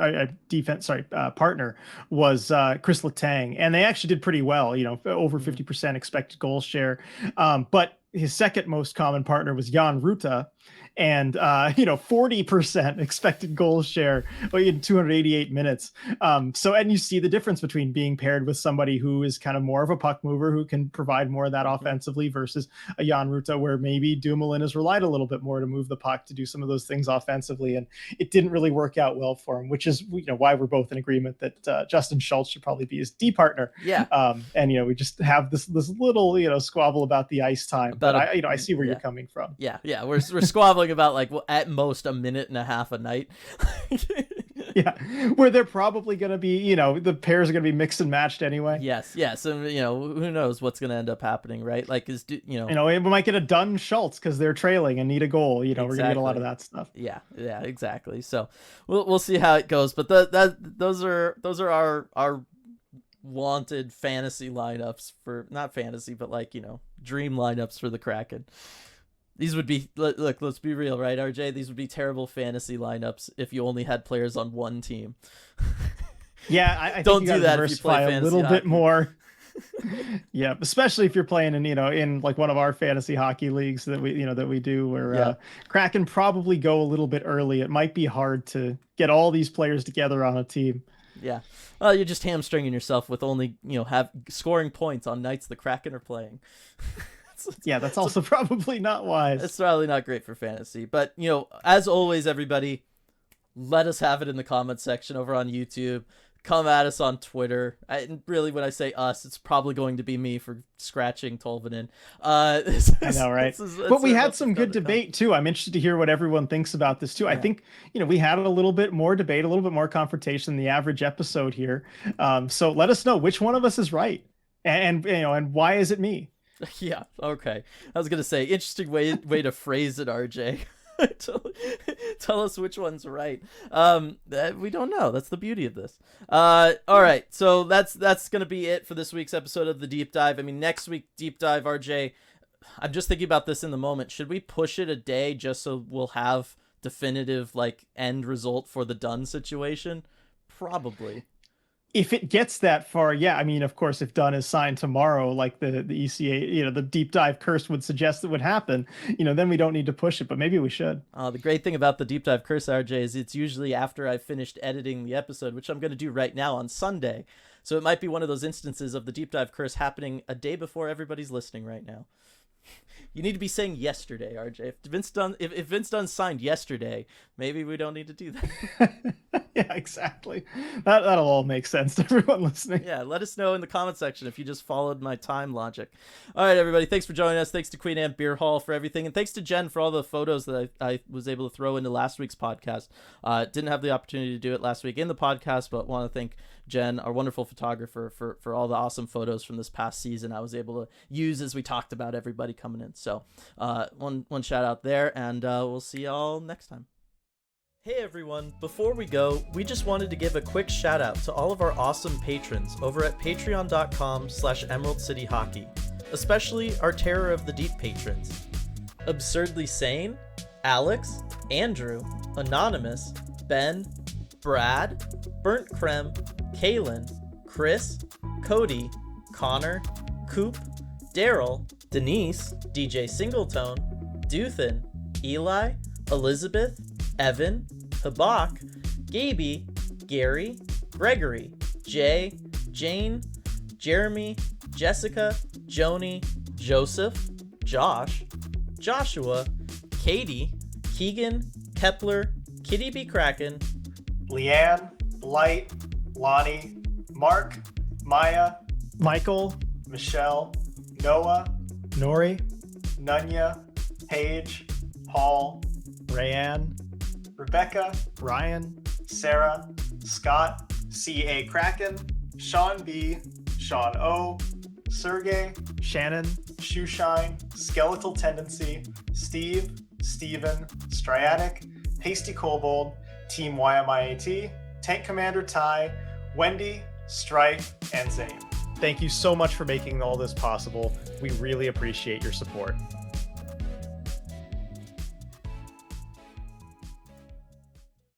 partner was Chris Letang, and they actually did pretty well. Over 50% expected goal share. But his second most common partner was Jan Ruta, and 40% expected goal share in 288 minutes. And you see the difference between being paired with somebody who is kind of more of a puck mover, who can provide more of that offensively, versus a Jan Ruta, where maybe Dumoulin has relied a little bit more to move the puck, to do some of those things offensively, and it didn't really work out well for him, which is why we're both in agreement that Justin Schultz should probably be his D partner. Yeah. And we just have this little squabble about the ice time, but I see where you're coming from. Yeah, we're squabbling about like at most a minute and a half a night. Yeah, where they're probably going to be, the pairs are going to be mixed and matched anyway. Yes, and who knows what's going to end up happening, right? Like we might get a Dunn Schultz because they're trailing and need a goal. We're going to get a lot of that stuff. Yeah, exactly. So we'll see how it goes, but those are our wanted fantasy lineups for, not fantasy, but dream lineups for the Kraken. These would be, look, let's be real, right, RJ? These would be terrible fantasy lineups if you only had players on one team. Yeah, I think don't you do that diversify if you play a little hockey. bit more. Yeah, especially if you're playing in like one of our fantasy hockey leagues that we do, where Kraken probably go a little bit early. It might be hard to get all these players together on a team. Yeah, well, you're just hamstringing yourself with only have scoring points on nights the Kraken are playing. Yeah, that's also probably not wise. It's probably not great for fantasy. But, as always, everybody, let us have it in the comments section over on YouTube. Come at us on Twitter. Really, when I say us, it's probably going to be me for scratching Tolvanen. I know, right? But we had some good debate, too. I'm interested to hear what everyone thinks about this, too. Yeah. I think, we had a little bit more debate, a little bit more confrontation than the average episode here. So let us know which one of us is right. And why is it me? Yeah, okay. I was going to say, interesting way to phrase it, RJ. Tell us which one's right. We don't know. That's the beauty of this. All right, so that's going to be it for this week's episode of the Deep Dive. I mean, next week, Deep Dive, RJ, I'm just thinking about this in the moment. Should we push it a day just so we'll have definitive, end result for the Dunn situation? Probably. If it gets that far, yeah. I mean, of course, if Dunn is signed tomorrow, like the ECA, the deep dive curse would suggest it would happen, then we don't need to push it, but maybe we should. The great thing about the deep dive curse, RJ, is it's usually after I've finished editing the episode, which I'm going to do right now on Sunday. So it might be one of those instances of the deep dive curse happening a day before everybody's listening right now. You need to be saying yesterday, RJ. If Vince Dunn signed yesterday, maybe we don't need to do that. Yeah, exactly. That'll all make sense to everyone listening. Yeah, let us know in the comment section if you just followed my time logic. All right, everybody. Thanks for joining us. Thanks to Queen Anne Beer Hall for everything. And thanks to Jen for all the photos that I was able to throw into last week's podcast. Didn't have the opportunity to do it last week in the podcast, but want to thank Jen, our wonderful photographer, for all the awesome photos from this past season I was able to use as we talked about everybody coming in. So one shout out there, and we'll see y'all next time. Hey everyone, before we go, we just wanted to give a quick shout out to all of our awesome patrons over at patreon.com/Emerald City Hockey, especially our Terror of the Deep patrons: Absurdly Sane, Alex, Andrew, Anonymous, Ben, Brad, Burnt Creme, Kaylin, Chris, Cody, Connor, Coop, Daryl, Denise, DJ Singletone, Duthin, Eli, Elizabeth, Evan, Habak, Gaby, Gary, Gregory, Jay, Jane, Jeremy, Jessica, Joni, Joseph, Josh, Joshua, Katie, Keegan, Kepler, Kitty B. Kraken, Leanne, Light, Lonnie, Mark, Maya, Michael, Michelle, Noah, Nori, Nunya, Paige, Paul, Rayanne, Rebecca, Ryan, Sarah, Scott, C.A. Kraken, Sean B., Sean O., Sergey, Shannon, Shoeshine, Skeletal Tendency, Steve, Steven, Striatic, Pasty Kobold, Team YMIAT, Tank Commander Ty, Wendy, Strife, and Zane. thank you so much for making all this possible. We really appreciate your support.